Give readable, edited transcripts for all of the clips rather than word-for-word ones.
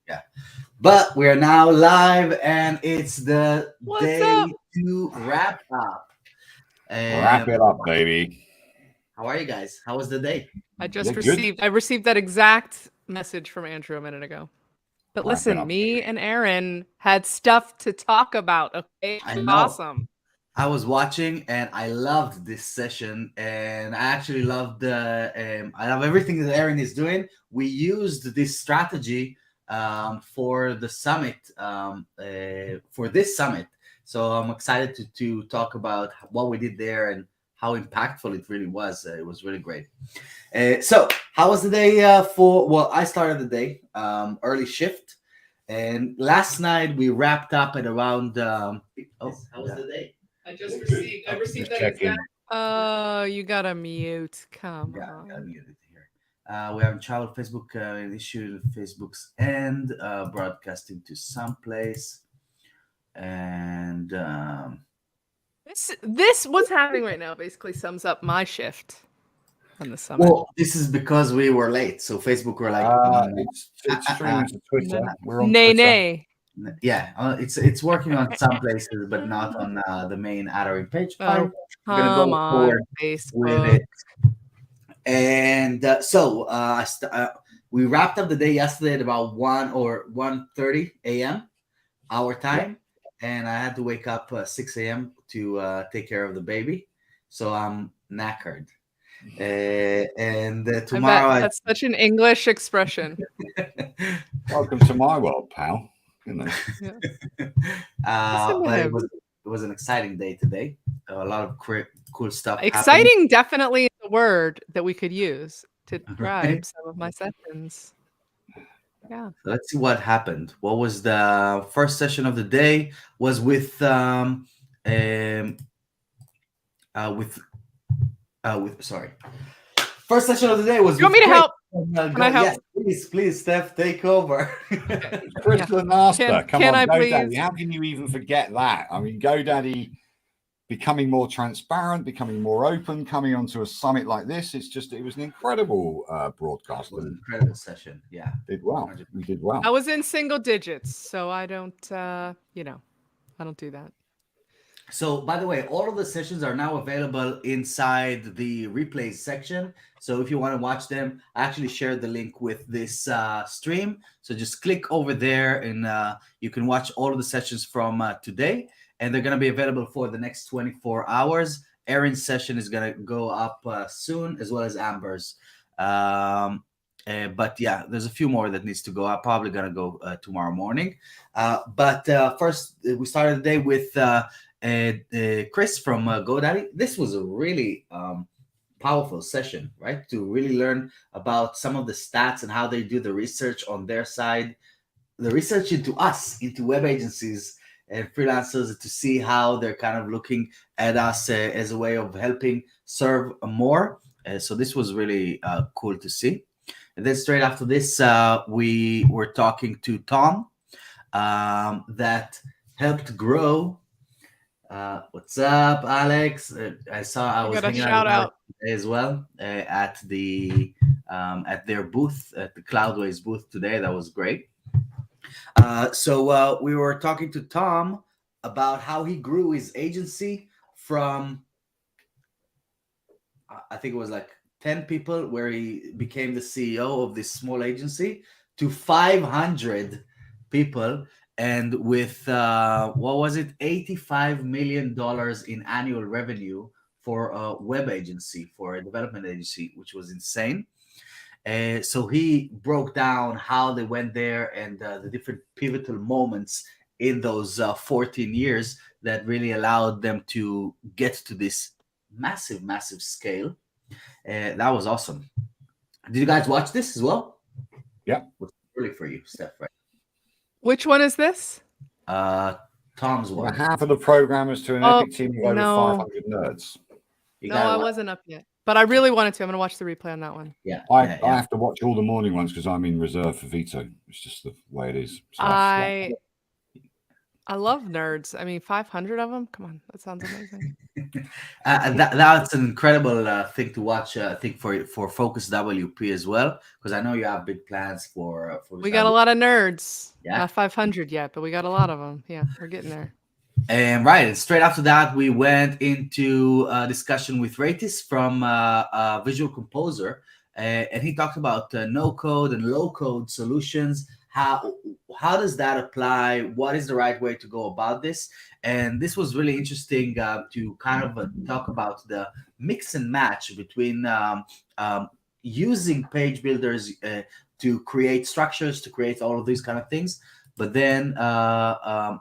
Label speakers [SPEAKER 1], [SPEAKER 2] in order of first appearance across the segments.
[SPEAKER 1] Yeah. But we are now live, and it's the
[SPEAKER 2] What's
[SPEAKER 1] day
[SPEAKER 2] up?
[SPEAKER 1] to wrap up.
[SPEAKER 3] Wrap
[SPEAKER 1] Um,
[SPEAKER 3] it up, baby.
[SPEAKER 1] how are you guys? How was the day?
[SPEAKER 2] I
[SPEAKER 3] Yeah,
[SPEAKER 2] just
[SPEAKER 3] good.
[SPEAKER 2] received that exact message from Andrew a minute ago. But
[SPEAKER 3] Wrap it
[SPEAKER 2] listen,
[SPEAKER 3] up.
[SPEAKER 2] me and Aaron had stuff to talk about. Okay, it
[SPEAKER 1] I
[SPEAKER 2] was
[SPEAKER 1] know.
[SPEAKER 2] awesome.
[SPEAKER 1] I was watching, and I loved this session, and I actually loved I love everything that Aaron is doing. We used this strategy for the summit, for this summit. So I'm excited to talk about what we did there and how impactful it really was. It was really great. So how was the day well, I started the day early shift, and last night we wrapped up at around how was the day?
[SPEAKER 2] I received
[SPEAKER 3] Just checking.
[SPEAKER 2] Oh, you gotta mute. Come
[SPEAKER 1] Yeah,
[SPEAKER 2] on.
[SPEAKER 1] I muted here. We have travel Facebook issued Facebook's end, broadcasting to someplace, and
[SPEAKER 2] This what's happening right now basically sums up my shift on the summit.
[SPEAKER 1] well, this is because we were late. So Facebook were like,
[SPEAKER 3] It's streaming to Twitter. We're on
[SPEAKER 2] Nay,
[SPEAKER 3] Twitter.
[SPEAKER 2] nay.
[SPEAKER 1] yeah, it's working on some places, but not on the main Adoring page. Fine, we're gonna
[SPEAKER 2] Come
[SPEAKER 1] go
[SPEAKER 2] on,
[SPEAKER 1] forward with
[SPEAKER 2] Facebook.
[SPEAKER 1] it. And we wrapped up the day yesterday at about 1:30 a.m. our time, and I had to wake up 6 a.m. to take care of the baby, so I'm knackered. And
[SPEAKER 2] I
[SPEAKER 1] tomorrow,
[SPEAKER 2] bet that's such an English expression.
[SPEAKER 3] Welcome to my world, pal. You know.
[SPEAKER 2] Yeah. Listen to
[SPEAKER 1] but
[SPEAKER 2] him.
[SPEAKER 1] it was an exciting day today. A lot of cool stuff happened.
[SPEAKER 2] Exciting definitely is a word that we could use to describe
[SPEAKER 1] Right.
[SPEAKER 2] some of my sessions. Yeah.
[SPEAKER 1] So let's see what happened. What was the first session of the day? Was with with sorry. First session of the day was
[SPEAKER 2] You want
[SPEAKER 1] with
[SPEAKER 2] me to
[SPEAKER 1] Chris.
[SPEAKER 2] help? Can I help?
[SPEAKER 1] Yes, please, Steph, take over.
[SPEAKER 3] Chris the Master. Come
[SPEAKER 2] can
[SPEAKER 3] on,
[SPEAKER 2] I
[SPEAKER 3] GoDaddy.
[SPEAKER 2] please?
[SPEAKER 3] How can you even forget that? I mean, GoDaddy becoming more transparent, becoming more open, coming onto a summit like this. It was an incredible broadcast.
[SPEAKER 1] It was an
[SPEAKER 3] And
[SPEAKER 1] incredible session. Yeah.
[SPEAKER 3] did well. We did well.
[SPEAKER 2] I was in single digits, so I don't, I don't do that.
[SPEAKER 1] So, by the way, all of the sessions are now available inside the replays section. So, if you want to watch them, I actually shared the link with this stream. So, just click over there and you can watch all of the sessions from today. And they're going to be available for the next 24 hours. Aaron's session is going to go up soon, as well as Amber's. But yeah, there's a few more that needs to go up. Probably going to go tomorrow morning. But first, we started the day with Chris from GoDaddy. This was a really powerful session, right? To really learn about some of the stats and how they do the research on their side, the research into us, into web agencies and freelancers, to see how they're kind of looking at us as a way of helping serve more. So this was really cool to see. And then straight after this, we were talking to Tom that helped grow. What's up, Alex? I was
[SPEAKER 2] got a
[SPEAKER 1] hanging
[SPEAKER 2] shout
[SPEAKER 1] out with Alex
[SPEAKER 2] out.
[SPEAKER 1] today as well at their booth, at the Cloudways booth today. That was great. So we were talking to Tom about how he grew his agency from, I think it was like 10 people, where he became the CEO of this small agency, to 500 people, and with what was it, $85 million in annual revenue for a web agency, for a development agency, which was insane. So he broke down how they went there and the different pivotal moments in those 14 years that really allowed them to get to this massive, massive scale. That was awesome. Did you guys watch this as well?
[SPEAKER 3] Yeah.
[SPEAKER 1] What's early for you, Steph, right?
[SPEAKER 2] Which one is this?
[SPEAKER 1] Tom's
[SPEAKER 3] From
[SPEAKER 1] one.
[SPEAKER 3] half of the programmers to an
[SPEAKER 2] Oh,
[SPEAKER 3] epic team of over
[SPEAKER 2] no.
[SPEAKER 3] 500 nerds.
[SPEAKER 1] You
[SPEAKER 2] No,
[SPEAKER 1] gotta
[SPEAKER 2] I
[SPEAKER 1] watch-
[SPEAKER 2] wasn't up yet. But I really wanted to. I'm going to watch the replay on that one.
[SPEAKER 1] Yeah,
[SPEAKER 3] I
[SPEAKER 1] yeah.
[SPEAKER 3] have to watch all the morning ones because I'm in reserve for veto. It's just the way it is. So
[SPEAKER 2] I I love nerds. I mean, 500 of them. Come on, that sounds amazing.
[SPEAKER 1] That's an incredible thing to watch. I think for Focus WP as well, because I know you have big plans for Focus
[SPEAKER 2] We got a
[SPEAKER 1] WP.
[SPEAKER 2] lot of nerds.
[SPEAKER 1] Yeah.
[SPEAKER 2] Not 500 yet, but we got a lot of them. Yeah, we're getting there.
[SPEAKER 1] And right, straight after that, we went into a discussion with Ratis from Visual Composer, and he talked about no code and low code solutions. How does that apply? What is the right way to go about this? And this was really interesting to kind of talk about the mix and match between using page builders to create structures, to create all of these kind of things, but then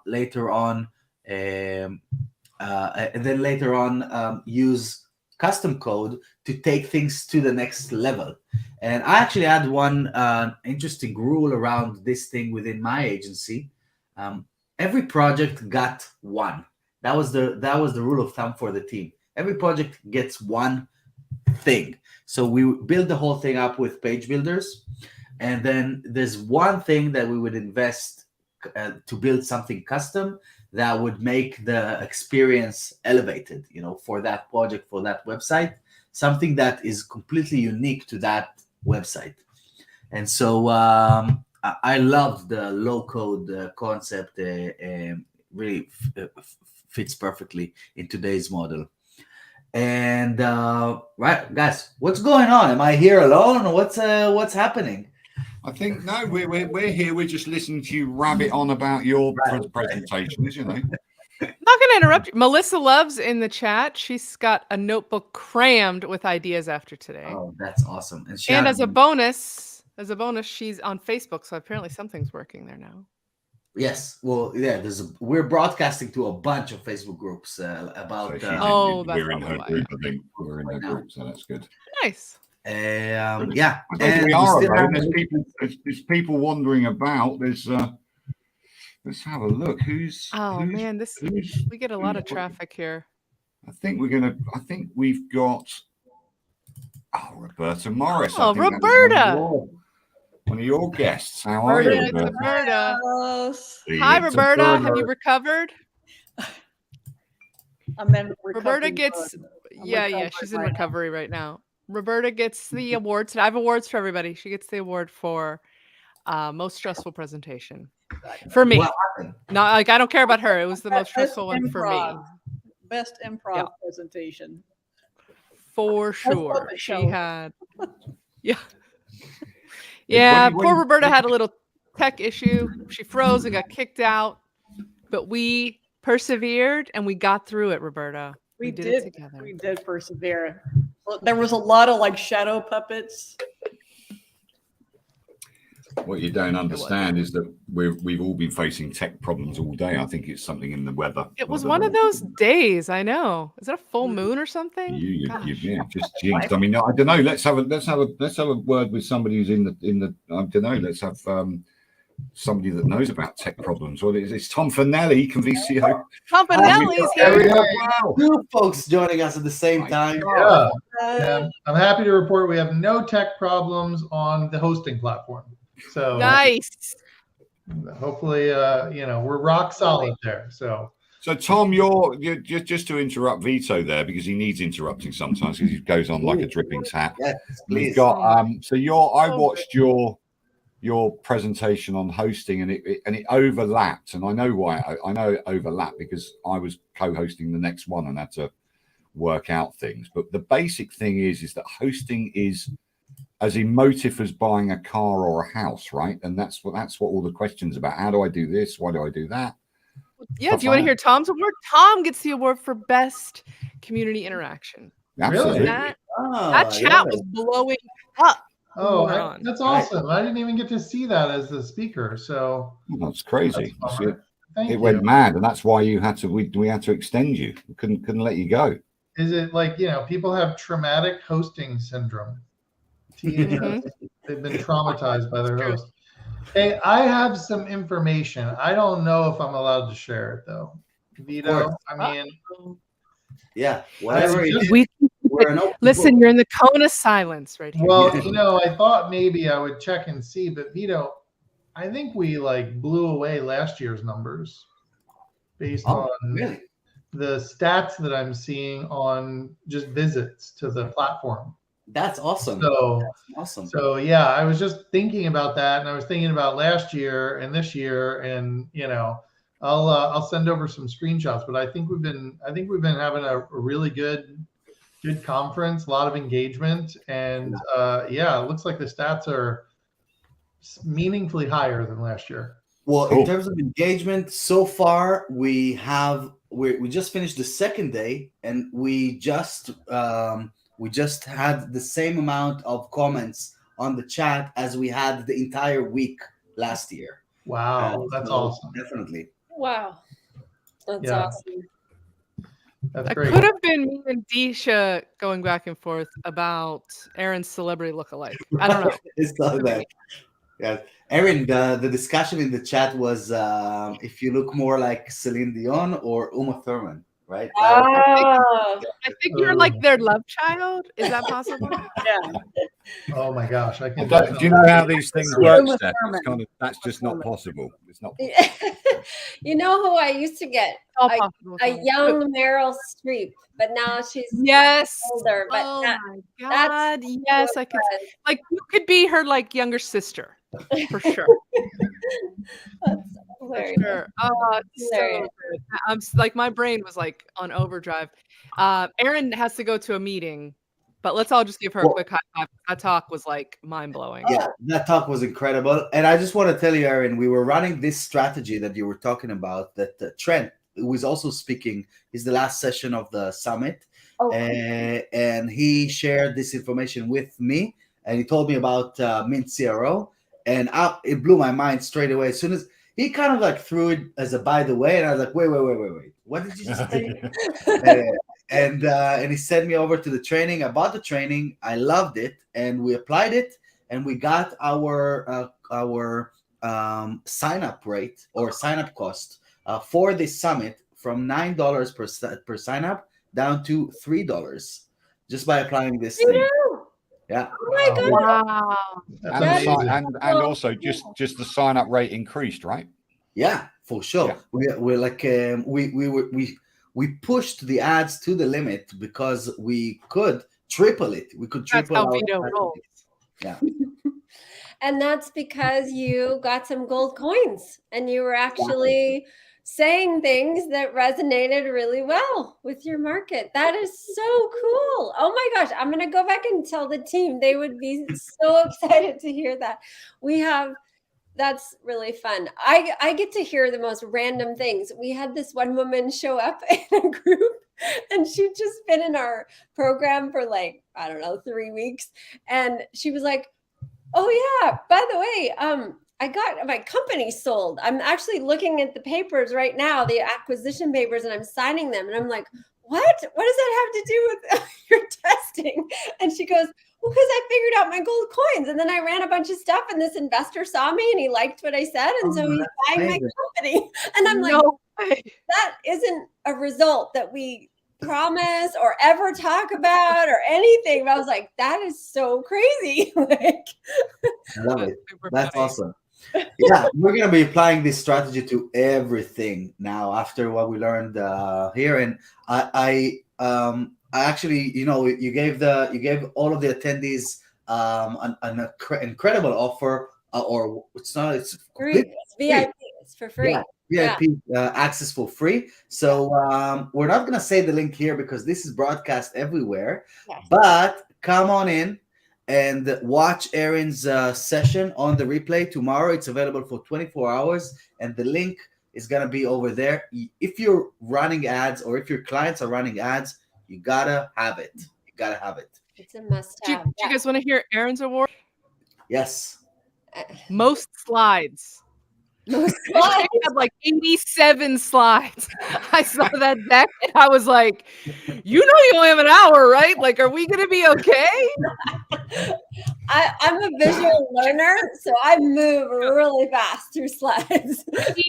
[SPEAKER 1] later on. And then later on use custom code to take things to the next level. And I actually had one interesting rule around this thing within my agency. Every project got one. That was the rule of thumb for the team. Every project gets one thing. So we build the whole thing up with page builders, and then there's one thing that we would invest to build something custom that would make the experience elevated, for that project, for that website, something that is completely unique to that website. And so I love the low code concept. Really fits perfectly in today's model. And right, guys, what's going on? Am I here alone, or what's happening?
[SPEAKER 3] I think no, we're here. We're just listening to you rabbit on about your presentations. You know,
[SPEAKER 2] I'm not going to interrupt you. Melissa Loves in the chat. She's got a notebook crammed with ideas after today.
[SPEAKER 1] Oh, that's awesome!
[SPEAKER 2] And as a bonus, she's on Facebook. So apparently something's working there now.
[SPEAKER 1] Yes, well, yeah. We're broadcasting to a bunch of Facebook groups about.
[SPEAKER 3] We're in her group. I think we're in her group, so that's good.
[SPEAKER 2] Nice.
[SPEAKER 1] Yeah,
[SPEAKER 3] and we are alone. There's people wandering about. There's let's have a look.
[SPEAKER 2] Man, we get a lot of traffic here.
[SPEAKER 3] I think we've got Roberta Morris.
[SPEAKER 2] Oh, Roberta,
[SPEAKER 3] one of your guests. How are you,
[SPEAKER 2] Roberta? Hi, Roberta. Have you recovered?
[SPEAKER 4] I'm in recovery.
[SPEAKER 2] Roberta gets she's in recovery right now. Roberta gets the award today. I have awards for everybody. She gets the award for most stressful presentation. For me. Not like I don't care about her. It was the most stressful one for me.
[SPEAKER 4] Best improv presentation.
[SPEAKER 2] For sure. She had Yeah, poor Roberta had a little tech issue. She froze and got kicked out. But we persevered and we got through it, Roberta. We did it together.
[SPEAKER 4] We did persevere. There was a lot of shadow puppets.
[SPEAKER 3] What you don't understand is that we've all been facing tech problems all day. I think it's something in the weather.
[SPEAKER 2] It was one of those days. I know. Is it a full moon or something?
[SPEAKER 3] Yeah, just jinxed. I mean, I don't know. Let's have a word with somebody who's in the. I don't know. Let's have somebody that knows about tech problems. Well, it's Tom Fanelli, VCO.
[SPEAKER 2] Tom Fanelli's here.
[SPEAKER 1] Wow. Two folks joining us at the same time.
[SPEAKER 5] Yeah. I'm happy to report we have no tech problems on the hosting platform. So
[SPEAKER 2] nice.
[SPEAKER 5] Hopefully, we're rock solid there. So
[SPEAKER 3] Tom, you're just to interrupt Vito there because he needs interrupting sometimes because he goes on like a dripping tap.
[SPEAKER 1] Yes, please.
[SPEAKER 3] You've got I watched your presentation on hosting and it overlapped, and I know why. I know it overlapped because I was co-hosting the next one and had to work out things. But the basic thing is that hosting is as emotive as buying a car or a house, right? And that's what all the questions about. How do I do this? Why do I do that?
[SPEAKER 2] Yeah. Do you want to hear Tom's award? Tom gets the award for best community interaction.
[SPEAKER 3] Absolutely.
[SPEAKER 2] That chat was blowing up.
[SPEAKER 5] Oh, that's awesome. I didn't even get to see that as the speaker. So
[SPEAKER 3] that's crazy. It
[SPEAKER 5] Thank
[SPEAKER 3] went
[SPEAKER 5] you.
[SPEAKER 3] mad, and that's why we had to extend you. We couldn't let you go.
[SPEAKER 5] Is it like, people have traumatic hosting syndrome? THS. They've been traumatized by their host. Hey, I have some information. I don't know if I'm allowed to share it though. Vito,
[SPEAKER 1] yeah, whatever.
[SPEAKER 2] Listen, you're in the cone of silence right here.
[SPEAKER 5] Well, I thought maybe I would check and see, but Vito, I think we blew away last year's numbers. based on
[SPEAKER 1] really?
[SPEAKER 5] the stats that I'm seeing on just visits to the platform.
[SPEAKER 1] That's awesome.
[SPEAKER 5] So yeah, I was just thinking about that, and I was thinking about last year and this year, and I'll send over some screenshots. But I think we've been having a really good conference, a lot of engagement, and it looks like the stats are meaningfully higher than last year.
[SPEAKER 1] Well, in terms of engagement, so far we just finished the second day, and we just had the same amount of comments on the chat as we had the entire week last year.
[SPEAKER 5] Wow, that's awesome.
[SPEAKER 1] Definitely.
[SPEAKER 6] Wow, that's awesome.
[SPEAKER 5] That's
[SPEAKER 2] that
[SPEAKER 5] great.
[SPEAKER 2] could have been me and Disha going back and forth about Erin's celebrity lookalike. I don't know.
[SPEAKER 1] It's not that. Yeah, Erin, the discussion in the chat was if you look more like Celine Dion or Uma Thurman, right?
[SPEAKER 6] Oh,
[SPEAKER 2] I think you're like their love child. Is that possible?
[SPEAKER 6] yeah.
[SPEAKER 5] Oh my gosh, I can.
[SPEAKER 3] Do you know how these things work, Steph? It's that's just not possible. It's not possible.
[SPEAKER 6] You know who I used to get? A young Meryl Streep, but now she's older. But
[SPEAKER 2] oh my God, yes, I could. Like you could be her like younger sister for sure.
[SPEAKER 6] That's hilarious.
[SPEAKER 2] For sure. Oh, it's so good. I'm like my brain was like on overdrive. Erin has to go to a meeting. But let's all just give her a quick high five. That talk was like mind-blowing.
[SPEAKER 1] Yeah, that talk was incredible. And I just want to tell you, Erin, we were running this strategy that you were talking about, that Trent, who is also speaking, is the last session of the summit. And he shared this information with me, and he told me about Mint CRO. And it blew my mind straight away. As soon as he kind of like threw it as a by the way, and I was like, wait. What did you just say? And he sent me over to the training. I bought the training. I loved it, and we applied it, and we got our sign up rate or sign up cost for this summit from $9 per sign up down to $3 just by applying this thing. Yeah.
[SPEAKER 6] Oh my God.
[SPEAKER 2] Wow.
[SPEAKER 3] And also just the sign up rate increased, right?
[SPEAKER 1] Yeah, for sure. Yeah. We're like we pushed the ads to the limit because we could triple it. We could triple.
[SPEAKER 2] That's how Vito rolls.
[SPEAKER 1] Yeah.
[SPEAKER 6] And that's because you got some gold coins and you were actually saying things that resonated really well with your market. That is so cool. Oh my gosh. I'm going to go back and tell the team. They would be so excited to hear that. That's really fun. I get to hear the most random things. We had this one woman show up in a group, and she'd just been in our program for like, I don't know, 3 weeks. And she was like, oh yeah, by the way, I got my company sold. I'm actually looking at the papers right now, the acquisition papers, and I'm signing them. And I'm like, what does that have to do with your testing? And she goes, well, because I figured out my gold coins. And then I ran a bunch of stuff, and this investor saw me and he liked what I said. And so he's buying my company. And I'm like, that isn't a result that we promise or ever talk about or anything. But I was like, that is so crazy. I
[SPEAKER 1] love it. That's awesome. Yeah, we're going to be applying this strategy to everything now after what we learned here. And I actually, you gave all of the attendees an incredible offer, or it's
[SPEAKER 6] free. It's VIP. It's for free.
[SPEAKER 1] Yeah, VIP access for free. So we're not going to say the link here because this is broadcast everywhere. Yes. But come on in and watch Erin's session on the replay tomorrow. It's available for 24 hours, and the link is going to be over there. If you're running ads or if your clients are running ads, you gotta have it.
[SPEAKER 6] It's a must-have.
[SPEAKER 2] Do you guys want to hear Erin's award?
[SPEAKER 1] Yes.
[SPEAKER 2] Most slides. She had like 87 slides. I saw that deck and I was like, you only have an hour, right? Like, are we going to be okay?
[SPEAKER 6] I'm a visual learner, so I move really fast through slides.
[SPEAKER 2] 87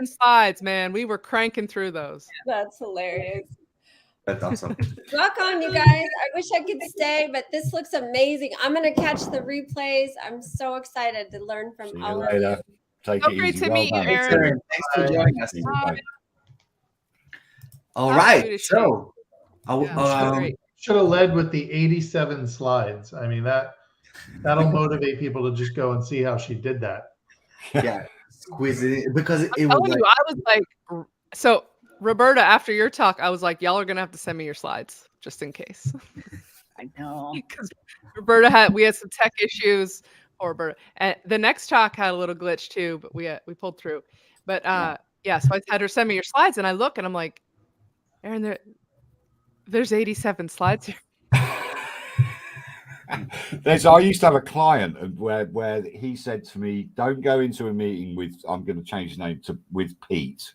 [SPEAKER 2] slides, man. We were cranking through those.
[SPEAKER 6] That's hilarious.
[SPEAKER 1] That's awesome.
[SPEAKER 6] Rock on, you guys. I wish I could stay, but this looks amazing. I'm going to catch the replays. I'm so excited to learn from all of you.
[SPEAKER 3] Take
[SPEAKER 2] so
[SPEAKER 3] it
[SPEAKER 2] great
[SPEAKER 3] easy.
[SPEAKER 2] to meet you, Erin.
[SPEAKER 1] Thanks for joining us.
[SPEAKER 2] Bye.
[SPEAKER 1] All
[SPEAKER 2] How
[SPEAKER 1] right.
[SPEAKER 2] sweet is she?
[SPEAKER 1] So,
[SPEAKER 2] Yeah, great.
[SPEAKER 5] Should have led with the 87 slides. I mean, that'll motivate people to just go and see how she did that.
[SPEAKER 1] yeah, squeeze it in, because it was
[SPEAKER 2] Telling
[SPEAKER 1] like,
[SPEAKER 2] you, I was like, so Roberta, after your talk, I was like, y'all are gonna have to send me your slides just in case.
[SPEAKER 4] I know.
[SPEAKER 2] Because we had some tech issues. Or Roberta, and the next talk had a little glitch too, but we pulled through. But yeah, so I had her send me your slides, and I look, and I'm like, Erin, there's 87 slides here.
[SPEAKER 3] I used to have a client where he said to me, "Don't go into a meeting with, I'm going to change the name to, with Pete,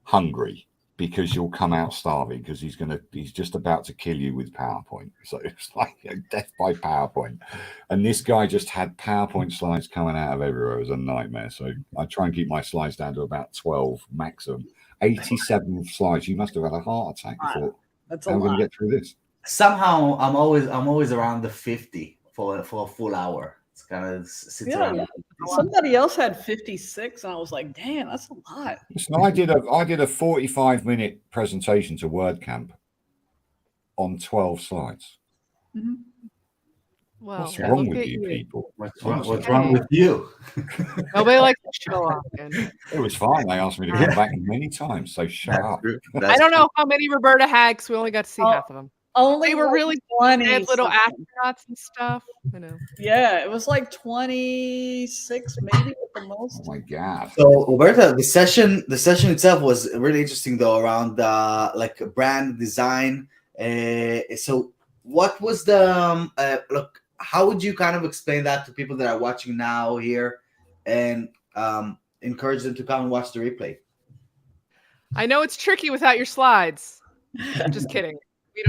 [SPEAKER 3] hungry, because you'll come out starving, because he's just about to kill you with PowerPoint." So it's like death by PowerPoint. And this guy just had PowerPoint slides coming out of everywhere. It was a nightmare. So I try and keep my slides down to about 12 maximum. 87 slides. You must have had a heart attack. I thought,
[SPEAKER 4] That's a
[SPEAKER 3] how am I
[SPEAKER 4] lot.
[SPEAKER 3] going to get through this?
[SPEAKER 1] somehow I'm always around the 50 for a full hour. It's kind of sits
[SPEAKER 4] Yeah.
[SPEAKER 1] around.
[SPEAKER 4] Somebody else had 56, and I was like, damn, that's a lot.
[SPEAKER 3] So I did a 45-minute presentation to WordCamp on 12 slides.
[SPEAKER 4] Mhm.
[SPEAKER 2] Well,
[SPEAKER 3] What's wrong
[SPEAKER 2] look
[SPEAKER 3] with
[SPEAKER 2] at
[SPEAKER 3] you people?
[SPEAKER 1] What's wrong with you?
[SPEAKER 2] Nobody likes to show off. And
[SPEAKER 3] It was fine. They asked me to come back many times, so shut up.
[SPEAKER 2] I don't know how many Roberta had, because we only got to see
[SPEAKER 4] Oh,
[SPEAKER 2] half of them.
[SPEAKER 4] Only
[SPEAKER 2] They were
[SPEAKER 4] like
[SPEAKER 2] really
[SPEAKER 4] 20
[SPEAKER 2] They had little
[SPEAKER 4] something.
[SPEAKER 2] astronauts and stuff. I know.
[SPEAKER 4] Yeah, it was like 26 maybe at the most.
[SPEAKER 3] Oh my god!
[SPEAKER 1] So Roberta, the session itself was really interesting though, around like brand design. So what was the look? How would you kind of explain that to people that are watching now here, and encourage them to come and watch the replay?
[SPEAKER 2] I know it's tricky without your slides. Just kidding.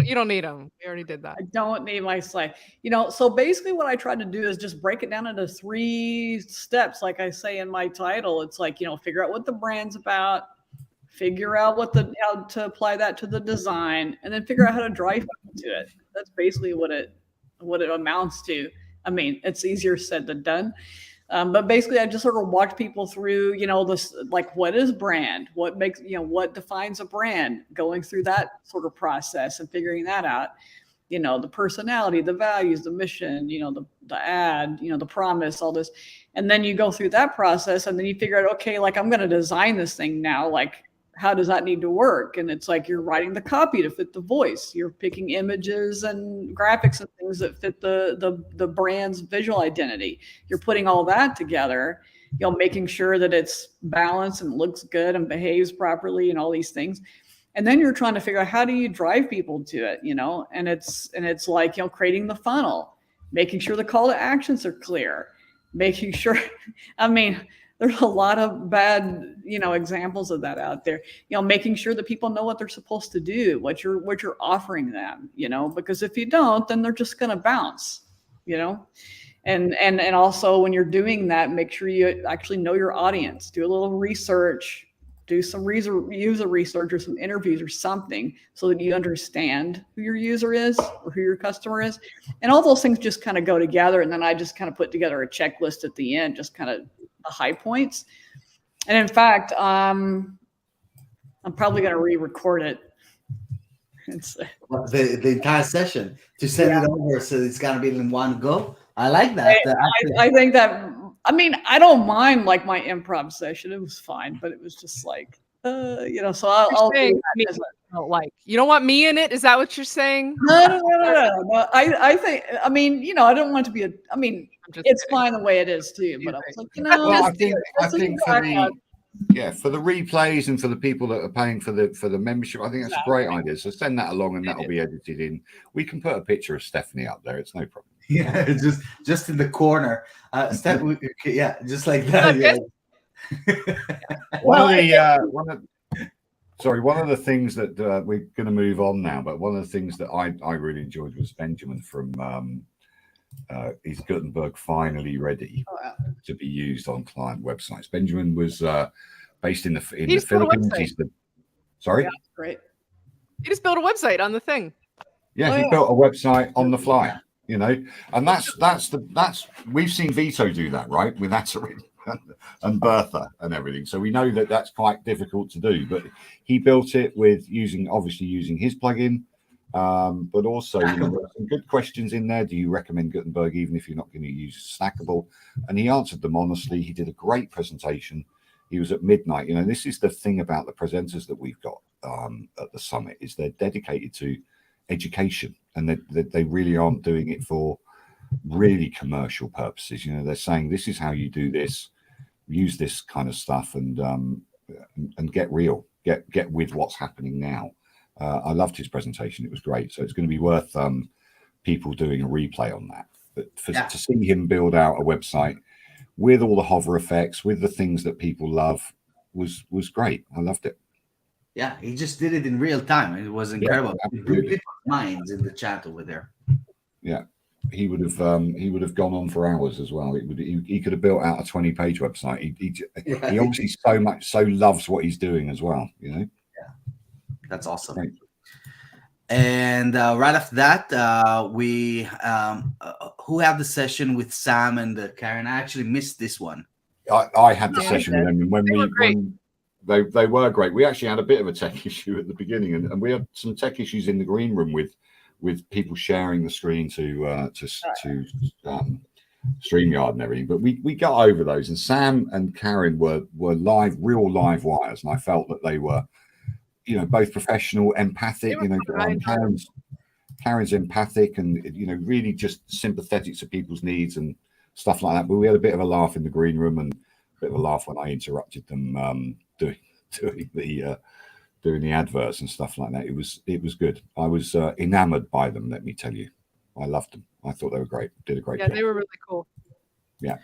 [SPEAKER 2] You don't need them. We already did that.
[SPEAKER 4] I don't need my slide. So basically what I tried to do is just break it down into 3 steps. Like I say in my title, it's like, figure out what the brand's about, figure out how to apply that to the design, and then figure out how to drive people to it. That's basically what it amounts to. I mean, it's easier said than done. But basically, I just sort of walked people through, this, like, what is brand? What makes, what defines a brand? Going through that sort of process and figuring that out, the personality, the values, the mission, the ad, the promise, all this. And then you go through that process, and then you figure out, okay, like, I'm going to design this thing now. Like, how does that need to work? And it's like, you're writing the copy to fit the voice. You're picking images and graphics and things that fit the brand's visual identity. You're putting all that together, making sure that it's balanced and looks good and behaves properly and all these things. And then you're trying to figure out, how do you drive people to it, and it's like, creating the funnel, making sure the call to actions are clear, making sure, I mean, there's a lot of bad, examples of that out there. Making sure that people know what they're supposed to do, what you're offering them, because if you don't, then they're just going to bounce, and also when you're doing that, make sure you actually know your audience, do a little research, do some user research or some interviews or something, so that you understand who your user is or who your customer is. And all those things just kind of go together. And then I just kind of put together a checklist at the end, just kind of the high points. And in fact, I'm probably going to re-record it.
[SPEAKER 1] The entire session to send it over, so it's gonna be in one go. I like that.
[SPEAKER 4] I think that, I mean, I don't mind like my improv session. It was fine, but it was just like, so I'll do that.
[SPEAKER 2] Like, you don't want me in it? Is that what you're saying?
[SPEAKER 4] No. I think, I mean, I don't want it to be it's fine the way it is too, but I was like,
[SPEAKER 3] well, I think for the replays and for the people that are paying for the membership, I think that's a great idea. So send that along, and that'll be edited in. We can put a picture of Stephanie up there. It's no problem.
[SPEAKER 1] Yeah, just in the corner. Yeah, just like that. Yeah.
[SPEAKER 3] One of the things that we're going to move on now, but one of the things that I really enjoyed was Benjamin from is Gutenberg finally ready to be used on client websites. Benjamin was based in the Philippines. Sorry?
[SPEAKER 4] Yeah, great.
[SPEAKER 2] He just built a website on the thing.
[SPEAKER 3] Yeah, he built a website on the fly, and that's we've seen Vito do that, right? With Atari. and Bertha and everything. So we know that that's quite difficult to do. But he built it with obviously using his plugin, but also there were some good questions in there. Do you recommend Gutenberg even if you're not going to use Snackable? And he answered them honestly. He did a great presentation. He was at midnight. This is the thing about the presenters that we've got at the summit, is they're dedicated to education, and they really aren't doing it for really commercial purposes. They're saying this is how you do this, use this kind of stuff, and get real, get with what's happening now. I loved his presentation. It was great. So it's going to be worth people doing a replay on that. But to see him build out a website with all the hover effects, with the things that people love, was great. I loved it.
[SPEAKER 1] Yeah, he just did it in real time. It was incredible. It blew people's minds in the chat over there.
[SPEAKER 3] Yeah, he would have gone on for hours as well. He could have built out a 20-page website. He obviously so loves what he's doing as well.
[SPEAKER 1] Yeah, that's awesome.
[SPEAKER 3] Right.
[SPEAKER 1] And right after that, we who had the session with Sam and Karen. I actually missed this one.
[SPEAKER 3] I had the session with them, and when they were great. We actually had a bit of a tech issue at the beginning, and we had some tech issues in the green room with people sharing the screen to StreamYard and everything. But we got over those, and Sam and Karen were real live wires, and I felt that they were, both professional, empathic. Karen's empathic and really just sympathetic to people's needs and stuff like that. But we had a bit of a laugh in the green room and a bit of a laugh when I interrupted them doing the adverts and stuff like that. It was good. I was enamored by them, let me tell you. I loved them. I thought they were great. Did a great job.
[SPEAKER 2] Yeah, they were really cool.
[SPEAKER 3] Yeah.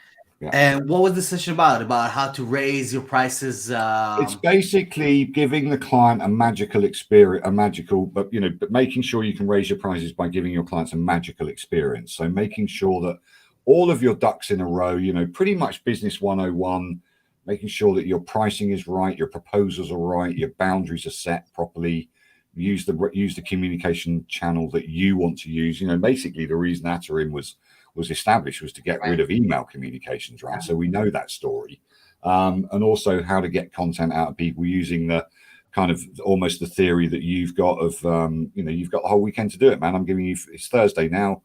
[SPEAKER 1] And what was the session about? About how to raise your prices?
[SPEAKER 3] It's basically giving the client a magical experience, but making sure you can raise your prices by giving your clients a magical experience. So making sure that all of your ducks in a row, pretty much business 101, making sure that your pricing is right, your proposals are right, your boundaries are set properly, use the communication channel that you want to use. Basically the reason Atarim was established was to get rid of email communications, right? So we know that story. And also how to get content out of people using the kind of almost the theory that you've got of, you've got the whole weekend to do it, man. I'm giving you, it's Thursday now,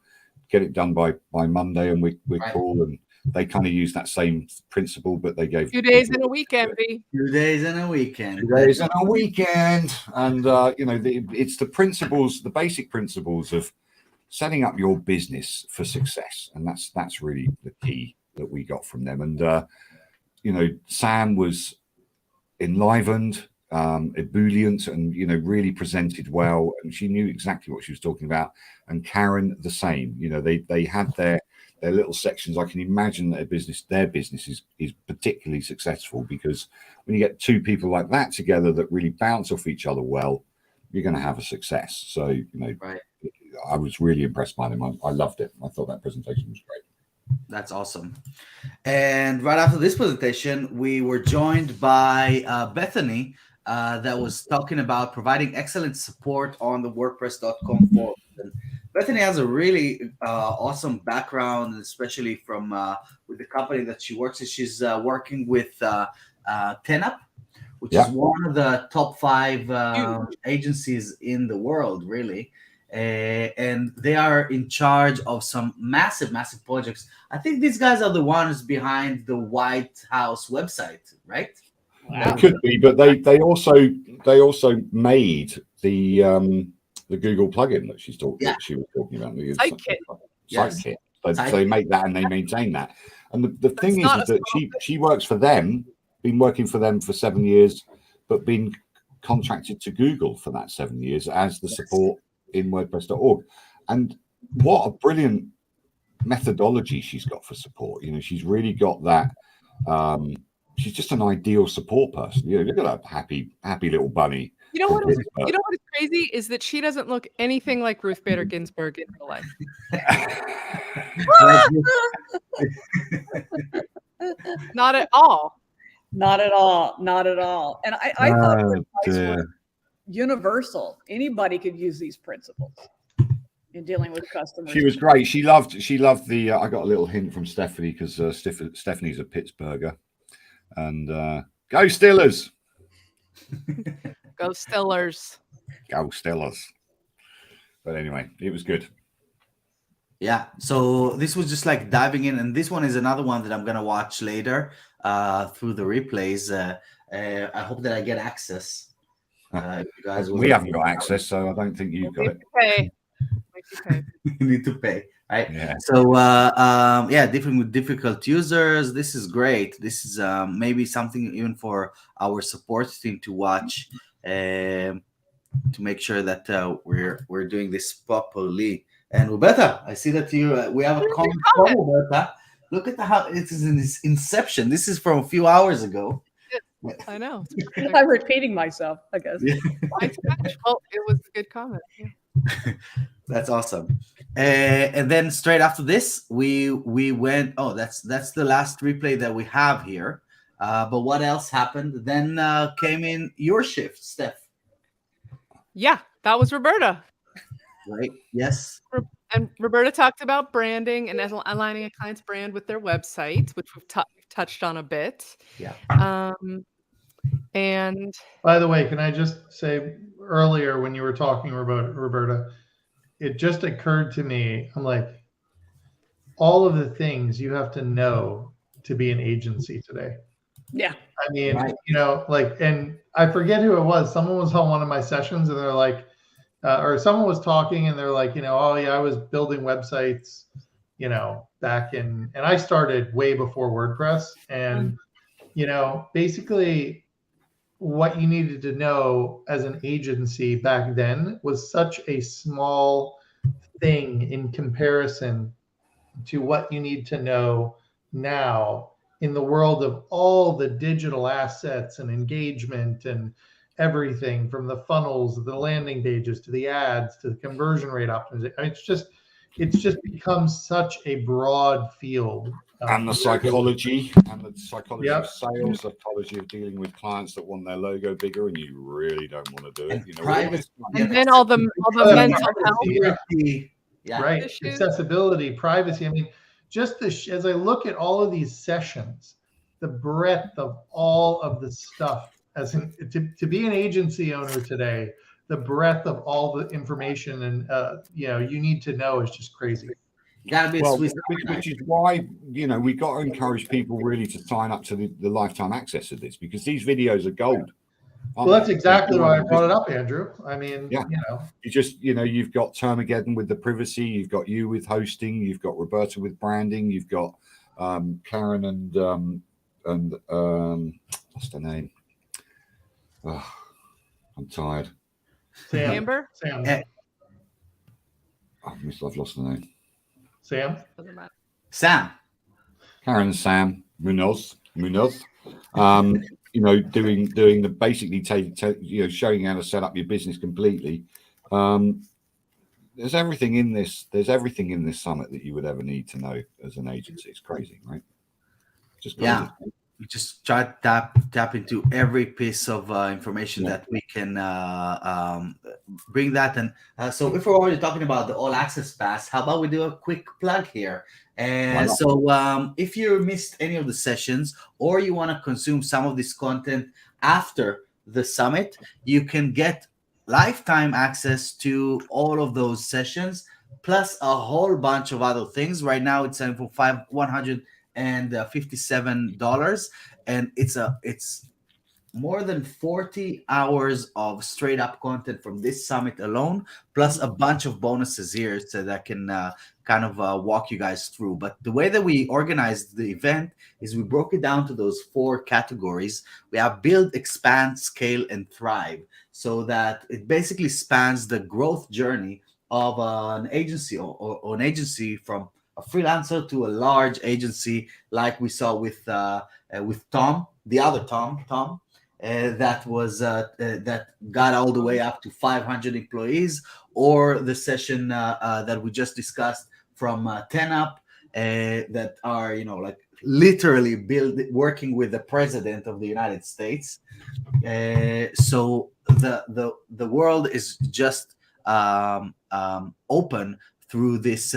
[SPEAKER 3] get it done by Monday, and we're cool. And they kind of use that same principle, but they gave
[SPEAKER 2] 2 days in a weekend, B.
[SPEAKER 1] 2 days in a weekend.
[SPEAKER 3] 2 days in a weekend. And, it's the principles, the basic principles of setting up your business for success. And that's really the key that we got from them. And, Sam was enlivened, ebullient, and, really presented well. And she knew exactly what she was talking about. And Karen, the same. They had their little sections. I can imagine that their business is particularly successful, because when you get two people like that together that really bounce off each other well, you're going to have a success. So, I was really impressed by them. I loved it. I thought that presentation was great.
[SPEAKER 1] That's awesome. And right after this presentation, we were joined by Bethany that was talking about providing excellent support on the WordPress.com forum. And Bethany has a really awesome background, especially from with the company that she works in. She's working with TenUp, which is one of the top 5 agencies in the world, really. And they are in charge of some massive projects. I think these guys are the ones behind the White House website, right?
[SPEAKER 3] Wow. It could be, but they also made the Google plugin that she was talking about.
[SPEAKER 2] Sitekit.
[SPEAKER 3] Sitekit. So they make that and they maintain that. And the thing is that she works for them, been working for them for 7 years, but been contracted to Google for that 7 years as the support in WordPress.org. And what a brilliant methodology she's got for support. She's really got that. She's just an ideal support person. Look at that happy little bunny.
[SPEAKER 2] You know what is crazy is that she doesn't look anything like Ruth Bader Ginsburg in real life. Not at all.
[SPEAKER 4] Not at all. Not at all. And I thought her advice was universal. Anybody could use these principles in dealing with customers.
[SPEAKER 3] She was great. She loved the. I got a little hint from Stephanie, because Stephanie's a Pittsburgher. And go Steelers!
[SPEAKER 2] Go Stillers!
[SPEAKER 3] Go Steelers! But anyway, it was good.
[SPEAKER 1] Yeah, so this was just like diving in, and this one is another one that I'm gonna watch later through the replays. I hope that I get access. You guys
[SPEAKER 3] We haven't got access, so I don't think you've got it.
[SPEAKER 2] Pay.
[SPEAKER 1] You need to pay, right?
[SPEAKER 3] Yeah.
[SPEAKER 1] So different with difficult users. This is great. This is maybe something even for our support team to watch, to make sure that we're doing this properly. And Roberta, I see that we have a comment from Roberta. Look at how it is in this inception. This is from a few hours ago.
[SPEAKER 2] I know.
[SPEAKER 4] I'm repeating myself, I guess.
[SPEAKER 1] Yeah.
[SPEAKER 2] Well, it was a good comment. Yeah.
[SPEAKER 1] That's awesome. And then straight after this, we went. Oh, that's the last replay that we have here. But what else happened? Then came in your shift, Steph.
[SPEAKER 2] Yeah, that was Roberta.
[SPEAKER 1] Right. Yes.
[SPEAKER 2] And Roberta talked about branding and aligning a client's brand with their website, which we've touched on a bit.
[SPEAKER 1] Yeah.
[SPEAKER 2] And
[SPEAKER 5] by the way, can I just say earlier when you were talking about Roberta, it just occurred to me, I'm like, all of the things you have to know to be an agency today.
[SPEAKER 4] Yeah.
[SPEAKER 5] I mean, like, and I forget who it was. Someone was on one of my sessions and they're like, or someone was talking and they're like, oh yeah, I was building websites, back in, and I started way before WordPress. And, basically what you needed to know as an agency back then was such a small thing in comparison to what you need to know now in the world of all the digital assets and engagement and everything from the funnels, the landing pages, to the ads, to the conversion rate optimization. It's just become such a broad field.
[SPEAKER 3] And the psychology of sales, psychology of dealing with clients that want their logo bigger, and you really don't want to do it.
[SPEAKER 1] Privacy.
[SPEAKER 2] And then all the mental health.
[SPEAKER 1] Yeah.
[SPEAKER 5] Right.
[SPEAKER 2] Issues.
[SPEAKER 5] Accessibility, privacy. I mean, just as I look at all of these sessions, the breadth of all of the stuff, to be an agency owner today, the breadth of all the information and you need to know is just crazy.
[SPEAKER 1] You gotta be
[SPEAKER 3] which is why we got to encourage people really to sign up to the lifetime access of this, because these videos are gold.
[SPEAKER 5] Well, that's exactly why I brought it up, Andrew. I mean,
[SPEAKER 3] you just you've got Termageddon with the privacy, you've got you with hosting, you've got Roberta with branding, you've got Karen and what's her name? Oh, I'm tired.
[SPEAKER 5] Sam.
[SPEAKER 2] Amber?
[SPEAKER 5] Sam.
[SPEAKER 3] I've lost the name.
[SPEAKER 5] Sam.
[SPEAKER 1] Sam.
[SPEAKER 3] Karen and Sam Munoz. Doing the basically showing you how to set up your business completely. There's everything in this. There's everything in this summit that you would ever need to know as an agency. It's crazy, right? Just crazy.
[SPEAKER 1] Yeah. We just try to tap into every piece of information that we can bring that. And so if we're already talking about the All Access Pass, how about we do a quick plug here? And so if you missed any of the sessions or you want to consume some of this content after the summit, you can get lifetime access to all of those sessions, plus a whole bunch of other things. Right now it's selling for $157, and it's more than 40 hours of straight up content from this summit alone, plus a bunch of bonuses here so that can kind of walk you guys through. But the way that we organized the event is we broke it down to those 4 categories. We have build, expand, scale, and thrive, so that it basically spans the growth journey of an agency or an agency from a freelancer to a large agency, like we saw with Tom, the other Tom, that got all the way up to 500 employees, or the session that we just discussed from 10up that are like literally working with the president of the United States. So the world is just open through this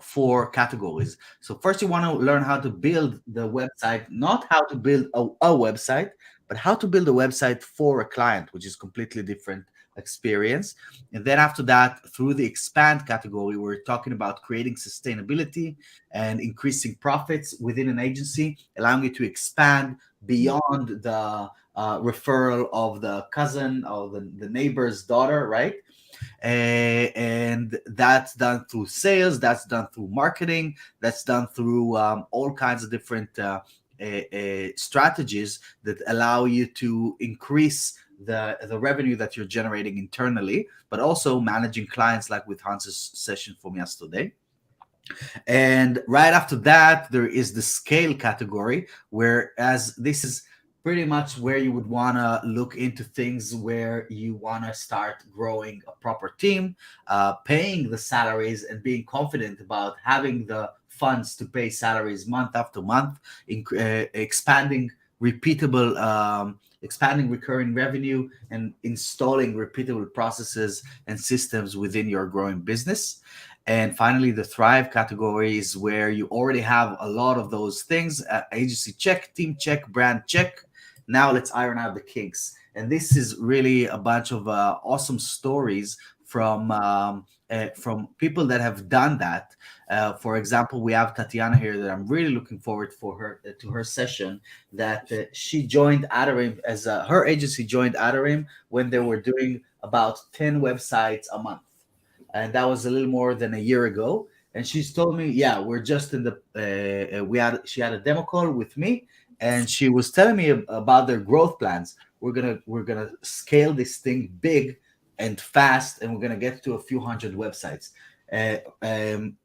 [SPEAKER 1] 4 categories. So first, you want to learn how to build the website, not how to build a website, but how to build a website for a client, which is completely different experience. And then after that, through the expand category, we're talking about creating sustainability and increasing profits within an agency, allowing you to expand beyond the referral of the cousin or the neighbor's daughter, right? And that's done through sales, that's done through marketing, that's done through all kinds of different strategies that allow you to increase the revenue that you're generating internally, but also managing clients, like with Hans's session from yesterday. And right after that, there is the scale category, whereas this is pretty much where you would want to look into things where you want to start growing a proper team, paying the salaries and being confident about having the funds to pay salaries month after month, expanding expanding recurring revenue, and installing repeatable processes and systems within your growing business. And finally, the thrive category is where you already have a lot of those things: agency check, team check, brand check. Now let's iron out the kinks. And this is really a bunch of awesome stories from people that have done that. For example, we have Tatiana here that I'm really looking forward to her session. That she joined Adarim as her agency joined Adarim when they were doing about 10 websites a month, and that was a little more than a year ago. And she's told me, yeah, we're just in the she had a demo call with me, and she was telling me about their growth plans. We're gonna scale this thing big and fast, and we're gonna get to a few hundred websites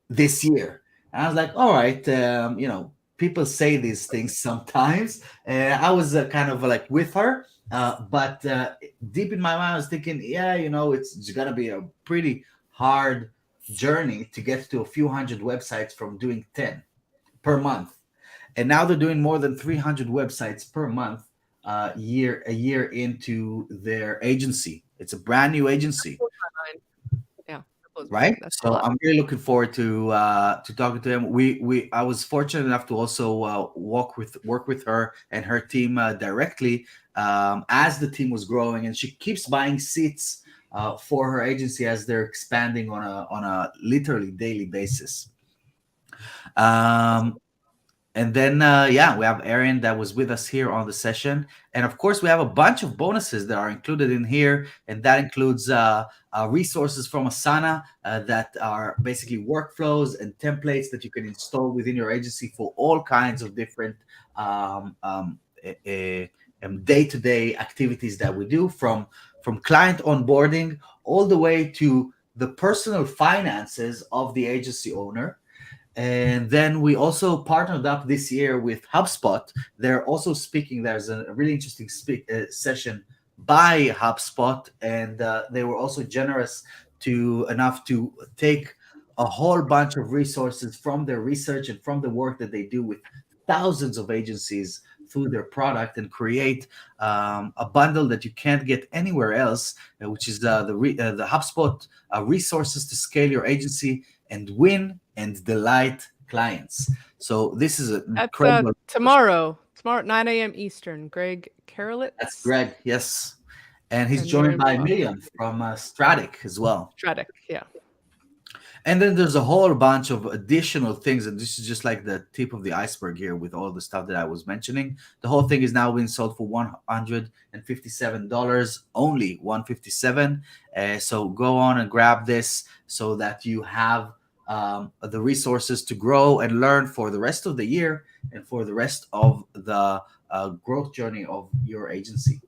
[SPEAKER 1] this year. And I was like, all right, people say these things sometimes. I was kind of like with her, but deep in my mind, I was thinking, yeah, it's gonna be a pretty hard journey to get to a few hundred websites from doing 10 per month. And now they're doing more than 300 websites per month, a year into their agency. It's a brand new agency.
[SPEAKER 2] Yeah,
[SPEAKER 1] right. So I'm really looking forward to talking to them. I was fortunate enough to also work with her and her team directly as the team was growing, and she keeps buying seats for her agency as they're expanding on a literally daily basis. And then, we have Erin that was with us here on the session. And of course, we have a bunch of bonuses that are included in here. And that includes resources from Asana that are basically workflows and templates that you can install within your agency for all kinds of different day-to-day activities that we do, from client onboarding all the way to the personal finances of the agency owner. And then we also partnered up this year with Hubspot. They're also speaking. There's a really interesting session by Hubspot, and they were also generous enough to take a whole bunch of resources from their research and from the work that they do with thousands of agencies through their product, and create a bundle that you can't get anywhere else, which is the Hubspot resources to scale your agency and win and delight clients. So this is incredible.
[SPEAKER 2] Tomorrow at 9 a.m. Eastern. Greg Karolitz.
[SPEAKER 1] That's Greg, yes. And he's joined by Miriam from Stratic as well.
[SPEAKER 2] Stratic, yeah.
[SPEAKER 1] And then there's a whole bunch of additional things, and this is just like the tip of the iceberg here with all the stuff that I was mentioning. The whole thing is now being sold for $157, only $157. So go on and grab this so that you have the resources to grow and learn for the rest of the year and for the rest of the growth journey of your agency.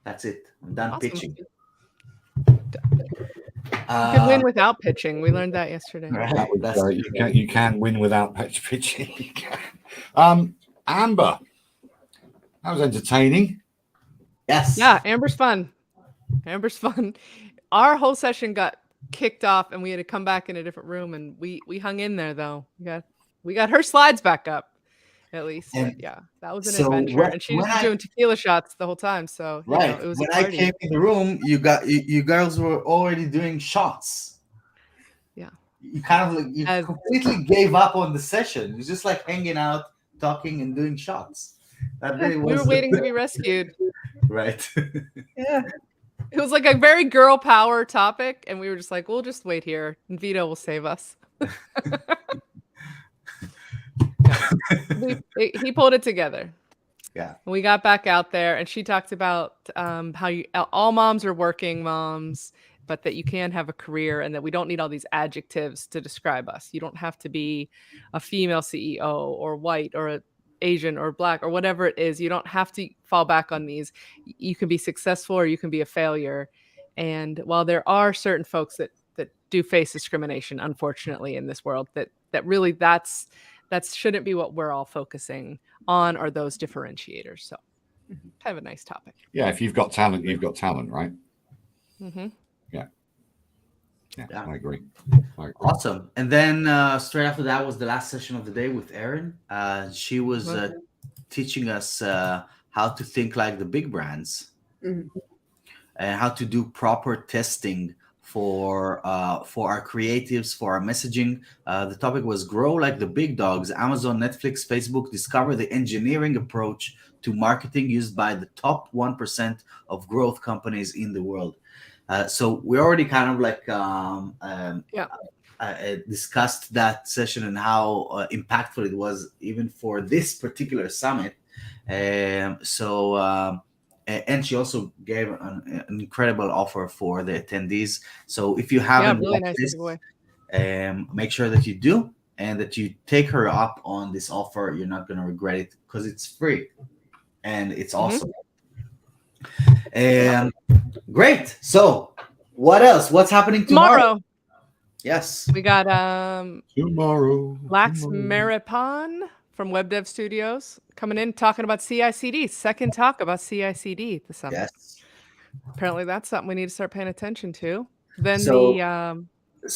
[SPEAKER 1] That's it. I'm done pitching.
[SPEAKER 2] You can win without pitching. We learned that yesterday.
[SPEAKER 3] Right. You can win without pitching. Amber, that was entertaining.
[SPEAKER 1] Yes.
[SPEAKER 2] Yeah, Amber's fun. Our whole session got kicked off, and we had to come back in a different room, and we hung in there though. We got her slides back up. At least, but yeah, that was an adventure, and she was doing tequila shots the whole time. So
[SPEAKER 1] it was when I came in the room, you girls were already doing shots. you kind of like you completely gave up on the session. You're just like hanging out, talking, and doing shots. That really was.
[SPEAKER 2] We were waiting to be rescued.
[SPEAKER 1] Right.
[SPEAKER 4] Yeah.
[SPEAKER 2] It was like a very girl power topic, and we were just like, we'll just wait here, and Vito will save us. He pulled it together.
[SPEAKER 1] Yeah.
[SPEAKER 2] We got back out there, and she talked about how all moms are working moms, but that you can have a career, and that we don't need all these adjectives to describe us. You don't have to be a female CEO or white or Asian or Black or whatever it is. You don't have to fall back on these. You can be successful or you can be a failure. And while there are certain folks that do face discrimination, unfortunately, in this world, that really that shouldn't be what we're all focusing on, are those differentiators. So kind of a nice topic.
[SPEAKER 3] Yeah, if you've got talent, you've got talent, right?
[SPEAKER 2] Mm-hmm.
[SPEAKER 3] Yeah, I agree.
[SPEAKER 1] Awesome. And then straight after that was the last session of the day with Erin. She was teaching us how to think like the big brands and how to do proper testing for our creatives, for our messaging. The topic was grow like the big dogs. Amazon, Netflix, Facebook discover the engineering approach to marketing used by the top 1% of growth companies in the world. So we already kind of like discussed that session and how impactful it was even for this particular summit. And she also gave an incredible offer for the attendees. So if you haven't
[SPEAKER 2] really
[SPEAKER 1] watched
[SPEAKER 2] nice
[SPEAKER 1] this, make sure that you do and that you take her up on this offer. You're not going to regret it because it's free and it's awesome. And great. So what else? What's happening tomorrow? Yes.
[SPEAKER 2] We got
[SPEAKER 3] tomorrow.
[SPEAKER 2] Lax Maripon from Web Dev Studios coming in talking about CI/CD. Second talk about CI/CD at the summit.
[SPEAKER 1] Yes.
[SPEAKER 2] Apparently that's something we need to start paying attention to. Then
[SPEAKER 1] let me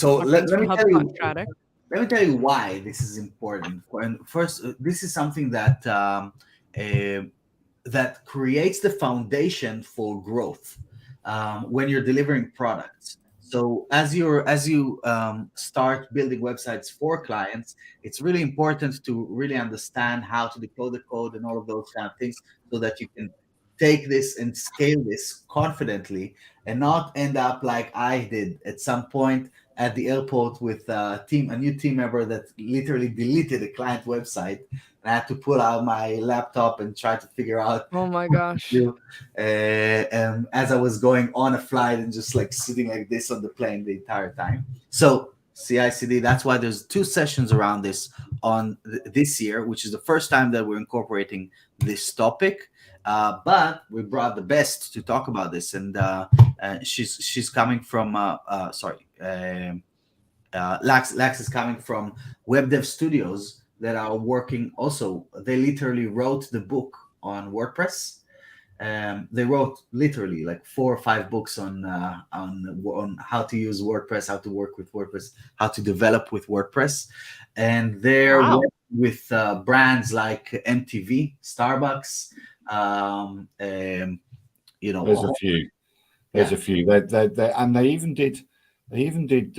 [SPEAKER 1] tell you why this is important. And first, this is something that that creates the foundation for growth when you're delivering products. So as you start building websites for clients, it's really important to really understand how to decode the code and all of those kind of things, so that you can take this and scale this confidently and not end up like I did at some point at the airport with a new team member that literally deleted a client website. I had to pull out my laptop and try to figure out.
[SPEAKER 2] Oh my gosh!
[SPEAKER 1] And as I was going on a flight and just like sitting like this on the plane the entire time. So CI/CD. That's why there's 2 sessions around this on this year, which is the first time that we're incorporating this topic. But we brought the best to talk about this, and she's coming from. Lax is coming from Web Dev Studios that are working also. They literally wrote the book on WordPress. They wrote literally like 4 or 5 books on how to use WordPress, how to work with WordPress, how to develop with WordPress, and they're working with brands like MTV, Starbucks.
[SPEAKER 3] There's a few. There's a few. They even did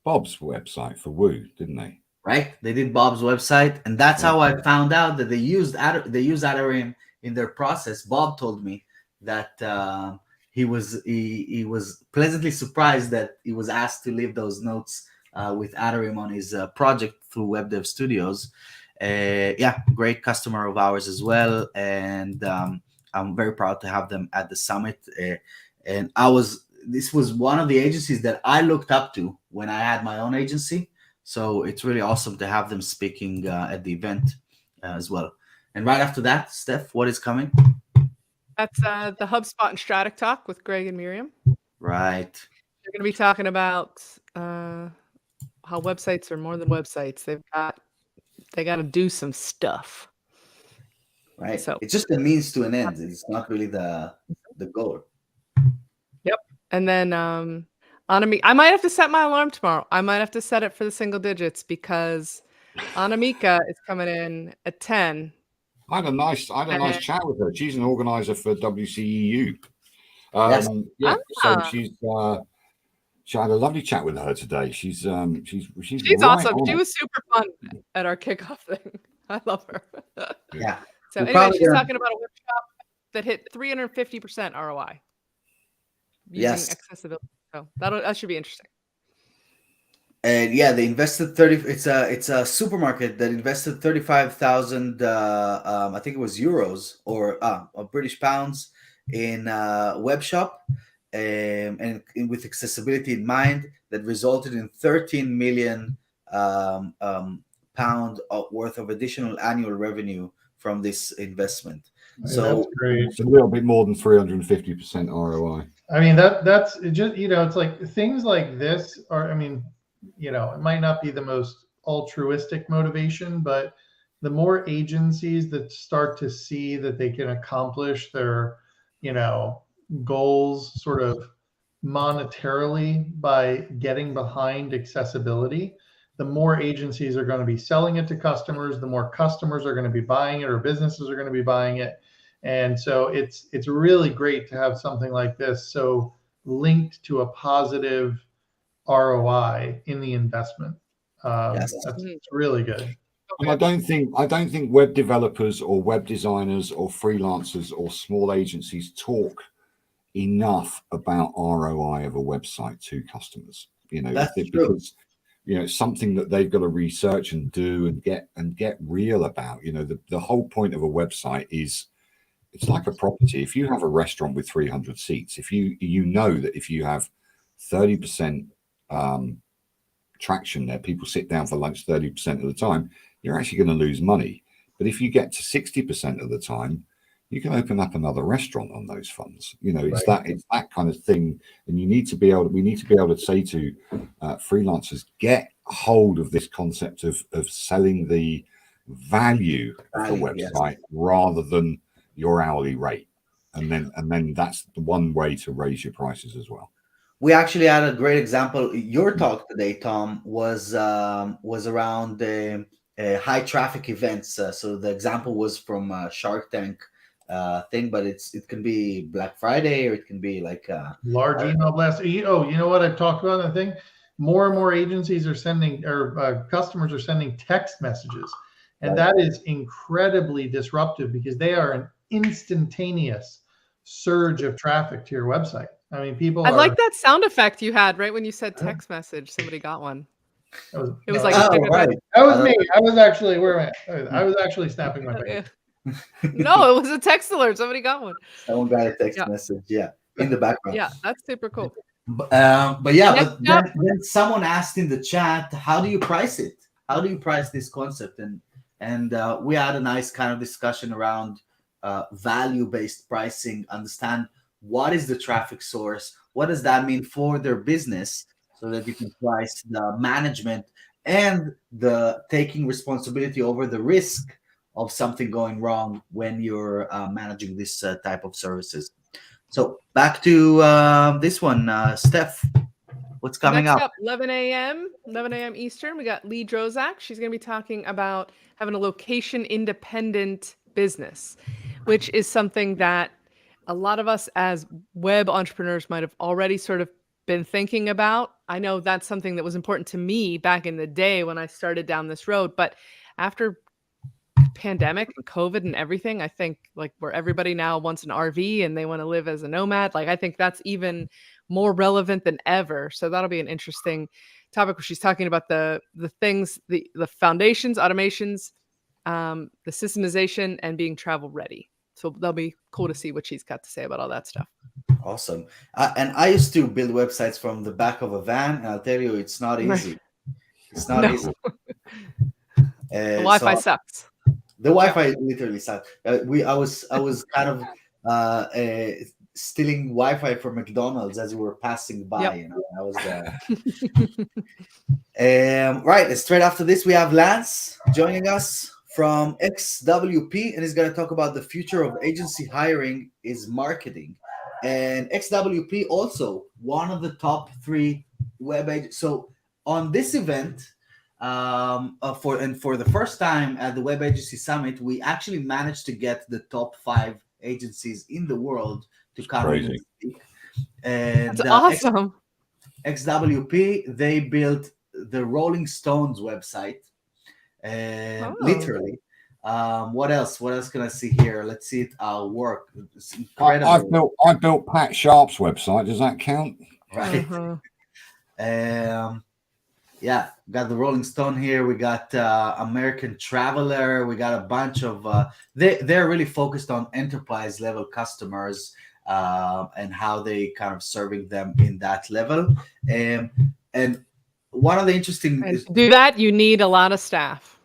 [SPEAKER 3] Bob's website for Woo, didn't they?
[SPEAKER 1] Right, they did Bob's website, and that's how I found out that they use Adarim in their process. Bob told me that he was pleasantly surprised that he was asked to leave those notes with Adarim on his project through Web Dev Studios. Great customer of ours as well, and I'm very proud to have them at the summit. And this was one of the agencies that I looked up to when I had my own agency. So it's really awesome to have them speaking at the event as well. And right after that, Steph, what is coming?
[SPEAKER 2] That's the HubSpot and Stratic Talk with Greg and Miriam.
[SPEAKER 1] Right.
[SPEAKER 2] They're going to be talking about how websites are more than websites. They got to do some stuff.
[SPEAKER 1] Right.
[SPEAKER 2] So
[SPEAKER 1] it's just a means to an end. It's not really the goal.
[SPEAKER 2] Yep. And then Anamika, I might have to set my alarm tomorrow. I might have to set it for the single digits because Anamika is coming in at 10.
[SPEAKER 3] I had a nice chat with her. She's an organizer for WCEU.
[SPEAKER 1] Yes.
[SPEAKER 3] So I had a lovely chat with her today. She's right
[SPEAKER 2] awesome.
[SPEAKER 3] on
[SPEAKER 2] She
[SPEAKER 3] it.
[SPEAKER 2] was super fun at our kickoff thing. I love her.
[SPEAKER 1] Yeah.
[SPEAKER 2] So anyway, she's talking about a web shop that hit 350% ROI using accessibility. So that should be interesting.
[SPEAKER 1] And yeah, they invested 30. It's a supermarket that invested 35,000. I think it was euros or British pounds in web shop, and with accessibility in mind, that resulted in 13 million pound worth of additional annual revenue from this investment. So
[SPEAKER 5] that's great.
[SPEAKER 3] It's a little bit more than 350% ROI.
[SPEAKER 5] I mean, that's just, it's like things like this are, I mean, it might not be the most altruistic motivation, but the more agencies that start to see that they can accomplish their, goals sort of monetarily by getting behind accessibility, the more agencies are going to be selling it to customers, the more customers are going to be buying it, or businesses are going to be buying it. And so it's really great to have something like this so linked to a positive ROI in the investment. That's really good.
[SPEAKER 3] And I don't think web developers or web designers or freelancers or small agencies talk enough about ROI of a website to customers. Because it's something that they've got to research and do and get real about. The whole point of a website is it's like a property. If you have a restaurant with 300 seats, if you know that if you have 30% traction there, people sit down for lunch 30% of the time, you're actually going to lose money. But if you get to 60% of the time, you can open up another restaurant on those funds. It's that kind of thing. And we need to be able to say to freelancers, get hold of this concept of selling the value of the website rather than your hourly rate. And then that's the one way to raise your prices as well.
[SPEAKER 1] We actually had a great example. Your talk today, Tom, was around high traffic events. So the example was from Shark Tank thing, but it can be Black Friday, or it can be like
[SPEAKER 5] large email blast. You know what I've talked about? I think more and more agencies are sending, or customers are sending text messages, and that is incredibly disruptive because they are an instantaneous surge of traffic to your website. I mean, people.
[SPEAKER 2] I like that sound effect you had right when you said text message. Somebody got one. It was like
[SPEAKER 1] right.
[SPEAKER 5] That was me. I was actually I was actually snapping my fingers.
[SPEAKER 2] No, it was a text alert. Somebody got one.
[SPEAKER 1] Someone got a text message. Yeah, in the background.
[SPEAKER 2] Yeah, that's super cool.
[SPEAKER 1] But then someone asked in the chat, how do you price it? How do you price this concept? And we had a nice kind of discussion around value-based pricing. Understand what is the traffic source? What does that mean for their business, so that you can price the management and the taking responsibility over the risk of something going wrong when you're managing this type of services. So back to this one, Steph. What's coming
[SPEAKER 2] Next
[SPEAKER 1] up?
[SPEAKER 2] 11 a.m. Eastern. We got Lee Drozak. She's going to be talking about having a location-independent business, which is something that a lot of us as web entrepreneurs might have already sort of been thinking about. I know that's something that was important to me back in the day when I started down this road. But after pandemic and COVID and everything, I think like where everybody now wants an RV and they want to live as a nomad, like I think that's even more relevant than ever. So that'll be an interesting topic where she's talking about the things, the foundations, automations, the systemization, and being travel ready. So that'll be cool to see what she's got to say about all that stuff.
[SPEAKER 1] Awesome. And I used to build websites from the back of a van, and I'll tell you, it's not easy. It's not easy.
[SPEAKER 2] The Wi-Fi sucks.
[SPEAKER 1] The Wi-Fi literally sucks. I was kind of stealing Wi-Fi from McDonald's as we were passing by.
[SPEAKER 2] Yep.
[SPEAKER 1] I was right. Straight after this, we have Lance joining us from XWP, and he's going to talk about the future of agency hiring is marketing. And XWP also one of the top 3 web agents. So on this event, for the first time at the Web Agency Summit, we actually managed to get the top 5 agencies in the world to come in and speak. And
[SPEAKER 2] that's awesome.
[SPEAKER 1] XWP, they built the Rolling Stones website, literally. What else? What else can I see here? Let's see it work. It's incredible.
[SPEAKER 3] I built Pat Sharp's website. Does that count?
[SPEAKER 1] Right. Yeah, got the Rolling Stone here. We got American Traveler. We got a bunch of they're really focused on enterprise level customers and how they kind of serving them in that level. And one of the interesting
[SPEAKER 2] and to do that, you need a lot of staff.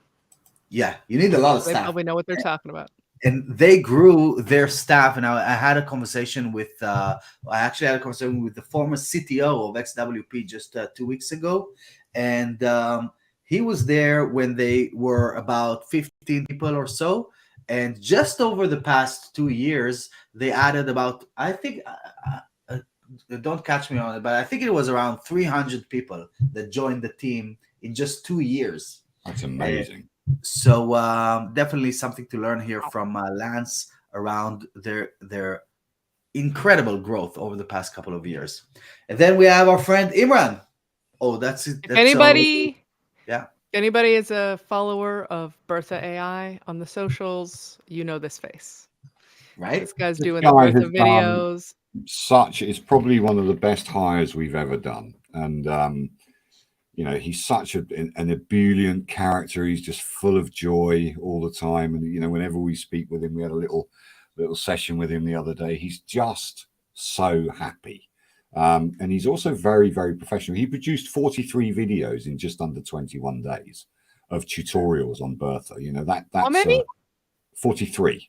[SPEAKER 1] Yeah, you need a lot of
[SPEAKER 2] They
[SPEAKER 1] staff.
[SPEAKER 2] probably know what they're talking about.
[SPEAKER 1] And they grew their staff. And I had a conversation with I actually had a conversation with the former CTO of XWP just 2 weeks ago. And he was there when they were about 15 people or so. And just over the past 2 years, they added about, I think, don't catch me on it, but I think it was around 300 people that joined the team in just 2 years.
[SPEAKER 3] That's amazing.
[SPEAKER 1] So definitely something to learn here from Lance around their incredible growth over the past couple of years. And then we have our friend Imran. Oh, that's it.
[SPEAKER 2] If anybody
[SPEAKER 1] Yeah.
[SPEAKER 2] is a follower of Bertha AI on the socials, you know this face.
[SPEAKER 1] Right?
[SPEAKER 2] This guy's
[SPEAKER 3] This
[SPEAKER 2] doing
[SPEAKER 3] guy
[SPEAKER 2] the Bertha
[SPEAKER 3] has
[SPEAKER 2] videos.
[SPEAKER 3] It's probably one of the best hires we've ever done. And you know, he's such an ebullient character. He's just full of joy all the time. And, you know, whenever we speak with him, we had a little session with him the other day. He's just so happy. And he's also very, very professional. He produced 43 videos in just under 21 days of tutorials on Bertha. You know, that's
[SPEAKER 2] How many?
[SPEAKER 3] 43.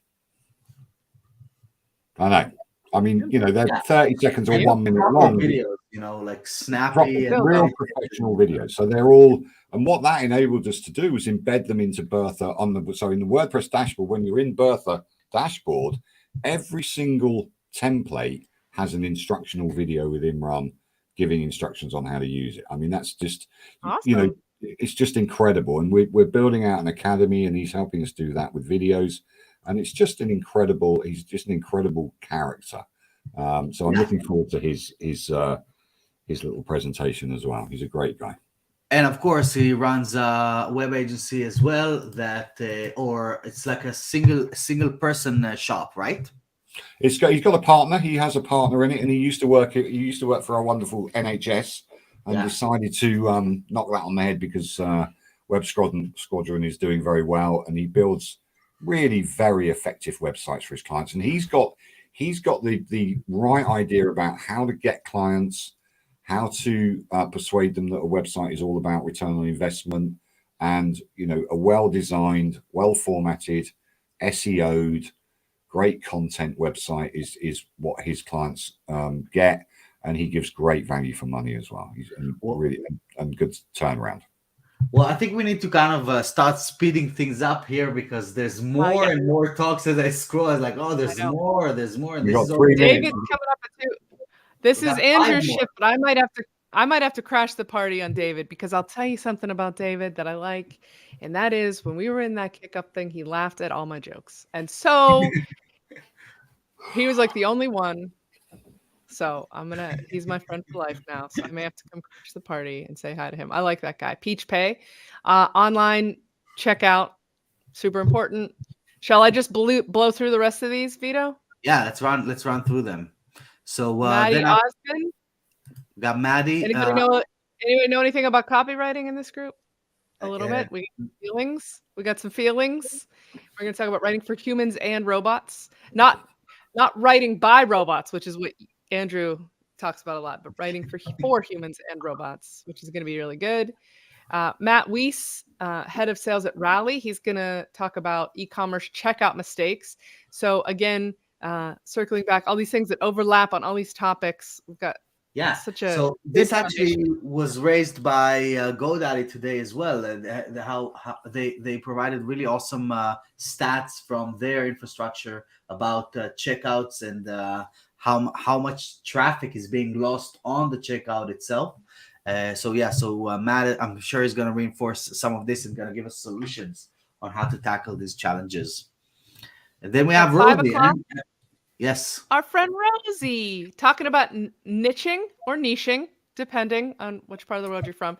[SPEAKER 3] I know. I mean, you know, they're 30 seconds or 1 minute long
[SPEAKER 1] videos, you know, like snappy and
[SPEAKER 3] real professional videos. So they're all, and what that enabled us to do was embed them into Bertha in the WordPress dashboard. When you're in Bertha dashboard, every single template has an instructional video with Imran giving instructions on how to use it. I mean, that's just,
[SPEAKER 2] awesome.
[SPEAKER 3] You know, it's just incredible. And we're building out an academy, and he's helping us do that with videos. And it's just he's just an incredible character. So I'm looking forward to his little presentation as well. He's a great guy.
[SPEAKER 1] And of course, he runs a web agency as well that, or it's like a single person shop, right?
[SPEAKER 3] He's got a partner. He has a partner in it, and he used to work for our wonderful NHS, and decided to knock that on the head because Web Squadron is doing very well, and he builds really very effective websites for his clients. And he's got the right idea about how to get clients, how to persuade them that a website is all about return on investment, and, you know, a well-designed, well-formatted, SEO'd, great content website is what his clients get, and he gives great value for money as well. He's really and good turnaround.
[SPEAKER 1] Well, I think we need to kind of start speeding things up here because there's more and more talks as I scroll. I was like, oh, there's more. And this is
[SPEAKER 2] David's coming up at 2. This is Andrew's shift, but I might have to crash the party on David, because I'll tell you something about David that I like, and that is when we were in that kick-up thing, he laughed at all my jokes, and so he was like the only one. So he's my friend for life now. So I may have to come crash the party and say hi to him. I like that guy. Peach Pay, online checkout, super important. Shall I just blow through the rest of these, Vito?
[SPEAKER 1] Yeah, let's run through them. So
[SPEAKER 2] Maddie Osmond.
[SPEAKER 1] Got Maddie.
[SPEAKER 2] Anybody know anything about copywriting in this group? A little bit. We got feelings. We got some feelings. We're going to talk about writing for humans and robots. Not writing by robots, which is what Andrew talks about a lot, but writing for humans and robots, which is going to be really good. Matt Weiss, head of sales at Rally, he's going to talk about e-commerce checkout mistakes. So again, circling back, all these things that overlap on all these topics. We've got
[SPEAKER 1] so this actually was raised by GoDaddy today as well, and how they provided really awesome stats from their infrastructure about checkouts and how much traffic is being lost on the checkout itself. So Matt, I'm sure he's going to reinforce some of this and going to give us solutions on how to tackle these challenges. And then we have Rosie. Yes.
[SPEAKER 2] Our friend Rosie talking about niching or niching. depending on which part of the world you're from.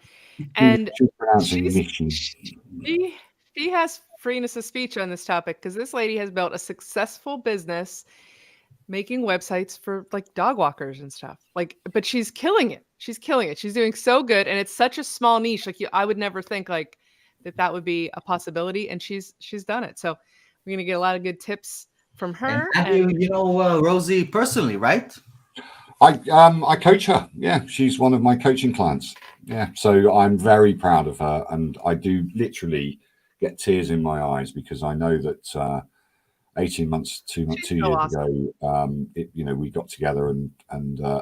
[SPEAKER 2] And she has freeness of speech on this topic because this lady has built a successful business making websites for like dog walkers and stuff. Like, but she's killing it. She's killing it. She's doing so good, and it's such a small niche. Like, I would never think like that would be a possibility, and she's done it. So we're gonna get a lot of good tips from her.
[SPEAKER 1] And you know Rosie personally, right?
[SPEAKER 3] I coach her. Yeah, she's one of my coaching clients. Yeah, so I'm very proud of her, and I do literally get tears in my eyes because I know that 18 months, 2 years ago, we got together, and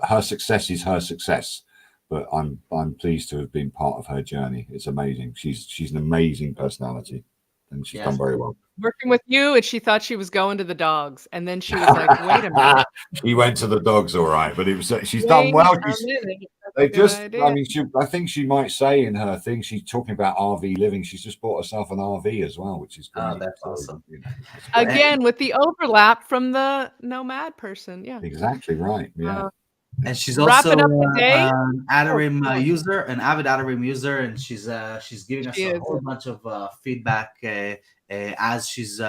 [SPEAKER 3] her success is her success. But I'm pleased to have been part of her journey. It's amazing. She's an amazing personality, and she's done very well.
[SPEAKER 2] Working with you, and she thought she was going to the dogs, and then she was like, "Wait a minute."
[SPEAKER 3] She went to the dogs, all right, but she's done well. I think she might say in her thing, she's talking about RV living. She's just bought herself an RV as well, which is great.
[SPEAKER 1] Oh, that's awesome.
[SPEAKER 2] Again, with the overlap from the nomad person. Yeah,
[SPEAKER 3] exactly right. Yeah.
[SPEAKER 1] And she's also
[SPEAKER 2] an
[SPEAKER 1] avid Adarim user, and she's giving us a whole bunch of feedback as she's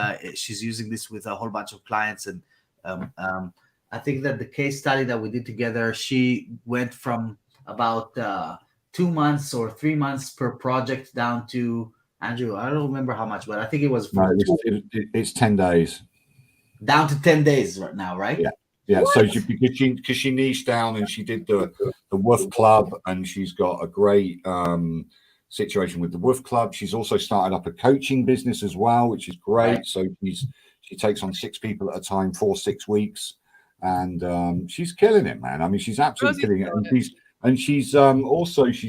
[SPEAKER 1] using this with a whole bunch of clients. And I think that the case study that we did together, she went from about 2 months or 3 months per project down to, Andrew, I don't remember how much, but I think it was
[SPEAKER 3] it's 10 days.
[SPEAKER 1] Down to 10 days right now, right?
[SPEAKER 3] Yeah. Yeah, what? So because she niched down and she did the Woof Club, and she's got a great situation with the Woof Club. She's also started up a coaching business as well, which is great. Right. So she takes on 6 people at a time for 6 weeks, and she's killing it, man. I mean, she's absolutely killing it. And she's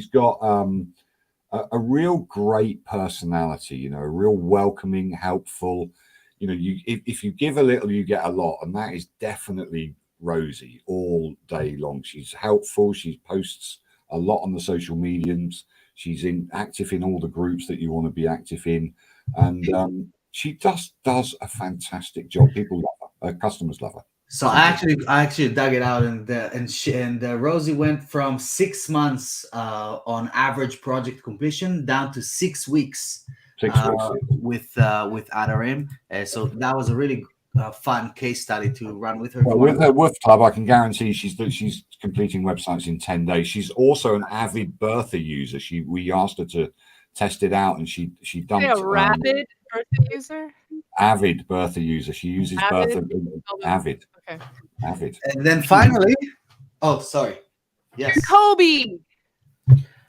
[SPEAKER 3] got a real great personality. You know, a real welcoming, helpful. You know, if you give a little, you get a lot, and that is definitely Rosie all day long. She's helpful. She posts a lot on the social mediums. She's active in all the groups that you want to be active in, and she just does a fantastic job. People love her. Her customers love her.
[SPEAKER 1] So I actually dug it out, and Rosie went from 6 months on average project completion down to 6 weeks.
[SPEAKER 3] 6 weeks
[SPEAKER 1] with Adarim. So that was a really fun case study to run with her.
[SPEAKER 3] Well, with her Woof Club, I can guarantee she's completing websites in 10 days. She's also an avid Bertha user. We asked her to test it out, and she dumped.
[SPEAKER 2] A rabid Bertha user?
[SPEAKER 3] Avid Bertha user. She uses Bertha. Avid.
[SPEAKER 2] Okay.
[SPEAKER 3] Avid.
[SPEAKER 1] And then finally, sorry. Yes.
[SPEAKER 2] Jacoby.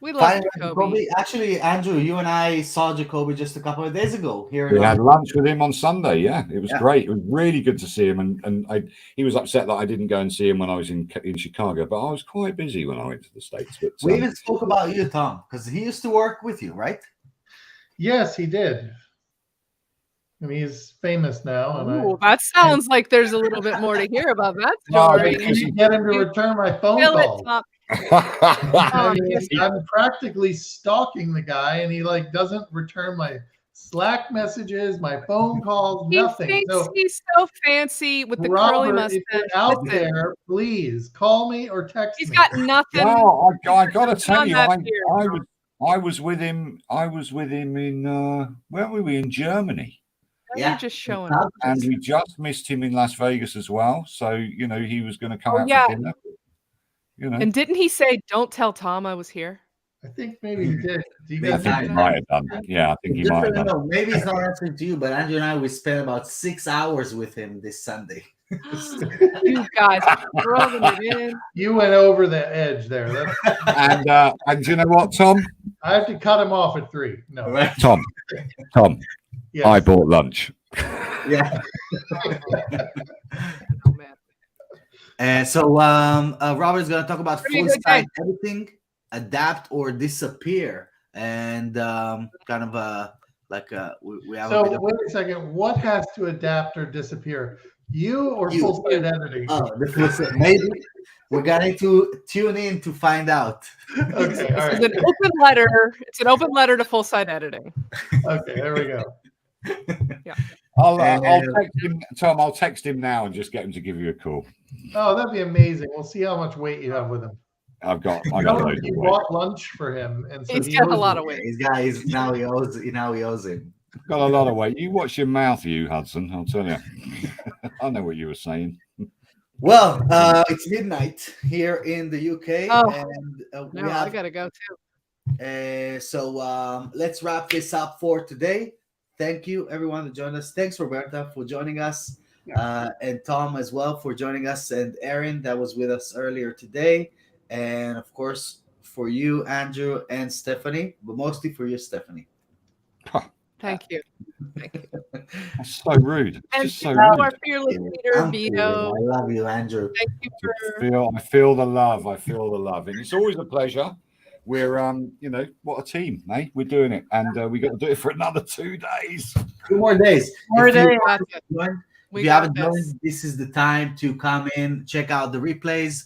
[SPEAKER 2] We love Jacoby.
[SPEAKER 1] Actually, Andrew, you and I saw Jacoby just a couple of days ago here.
[SPEAKER 3] We had lunch with him on Sunday. Yeah, it was great. It was really good to see him, and he was upset that I didn't go and see him when I was in Chicago, but I was quite busy when I went to the States. But
[SPEAKER 1] we even spoke about you, Tom, because he used to work with you, right?
[SPEAKER 5] Yes, he did. And he's famous now.
[SPEAKER 2] And that sounds like there's a little bit more to hear about that story.
[SPEAKER 5] Can you get him to return my phone call? I'm practically stalking the guy, and he doesn't return my Slack messages, my phone calls, nothing.
[SPEAKER 2] He thinks he's so fancy with the curly mustache.
[SPEAKER 5] If you're out there, please call me or text me.
[SPEAKER 2] He's got nothing.
[SPEAKER 3] Well, I gotta tell you, I was with him. I was with him in where were we? In Germany.
[SPEAKER 2] Yeah, just showing up.
[SPEAKER 3] And we just missed him in Las Vegas as well. So he was going to come out for dinner.
[SPEAKER 2] And didn't he say, "Don't tell Tom I was here"?
[SPEAKER 5] I think maybe he did.
[SPEAKER 3] I think he might have done. Yeah, I think he might have done.
[SPEAKER 1] Maybe he's not answering to you, but Andrew and I, we spent about 6 hours with him this Sunday.
[SPEAKER 2] You guys rubbing it in.
[SPEAKER 5] You went over the edge there.
[SPEAKER 3] And you know what, Tom?
[SPEAKER 5] I have to cut him off at 3. No,
[SPEAKER 3] right. Tom. Yes. I bought lunch.
[SPEAKER 1] Yeah. Oh man. So Robert's going to talk about full stack editing, adapt or disappear, and we have.
[SPEAKER 5] So wait a second. What has to adapt or disappear? You or full site editing?
[SPEAKER 1] Maybe we're going to tune in to find out.
[SPEAKER 5] Okay, all right.
[SPEAKER 2] It's an open letter. It's an open letter to full site editing.
[SPEAKER 5] Okay, there we go.
[SPEAKER 2] Yeah.
[SPEAKER 3] I'll text him, Tom. I'll text him now and just get him to give you a call.
[SPEAKER 5] Oh, that'd be amazing. We'll see how much weight you have with him.
[SPEAKER 3] I got
[SPEAKER 5] You bought lunch for him, and so
[SPEAKER 2] he's got a lot of weight.
[SPEAKER 1] He's now he owes him.
[SPEAKER 3] Got a lot of weight. You watch your mouth, you Hudson. I'll tell you. I know what you were saying.
[SPEAKER 1] Well, it's midnight here in the UK, and
[SPEAKER 2] I gotta go too.
[SPEAKER 1] So let's wrap this up for today. Thank you, everyone, that joined us. Thanks, Roberta, for joining us, and Tom as well for joining us, and Erin that was with us earlier today, and of course for you, Andrew, and Stephanie, but mostly for you, Stephanie.
[SPEAKER 2] Thank you. Thank you.
[SPEAKER 3] That's so rude.
[SPEAKER 2] And
[SPEAKER 3] Just so rude.
[SPEAKER 2] our fearless leader, Vito.
[SPEAKER 1] I love you, Andrew.
[SPEAKER 2] Thank you for.
[SPEAKER 3] I feel the love. I feel the love, and it's always a pleasure. We're what a team, eh? We're doing it, and we got to do it for another 2 days.
[SPEAKER 1] 2 more days. If you haven't joined, this is the time to come in, check out the replays.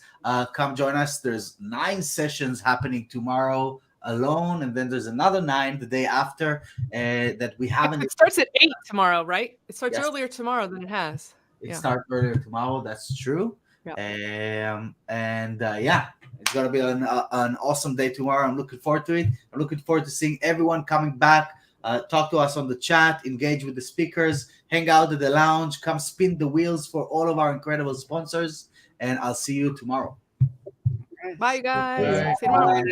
[SPEAKER 1] Come join us. There's 9 sessions happening tomorrow alone, and then there's another 9 the day after that we haven't.
[SPEAKER 2] It starts at 8 tomorrow, right? It starts earlier tomorrow than it has.
[SPEAKER 1] It starts earlier tomorrow. That's true. Yeah. It's gonna be an awesome day tomorrow. I'm looking forward to it. I'm looking forward to seeing everyone coming back. Talk to us on the chat, engage with the speakers, hang out at the lounge, come spin the wheels for all of our incredible sponsors, and I'll see you tomorrow.
[SPEAKER 2] Bye, guys.
[SPEAKER 1] Bye.
[SPEAKER 2] See you tomorrow.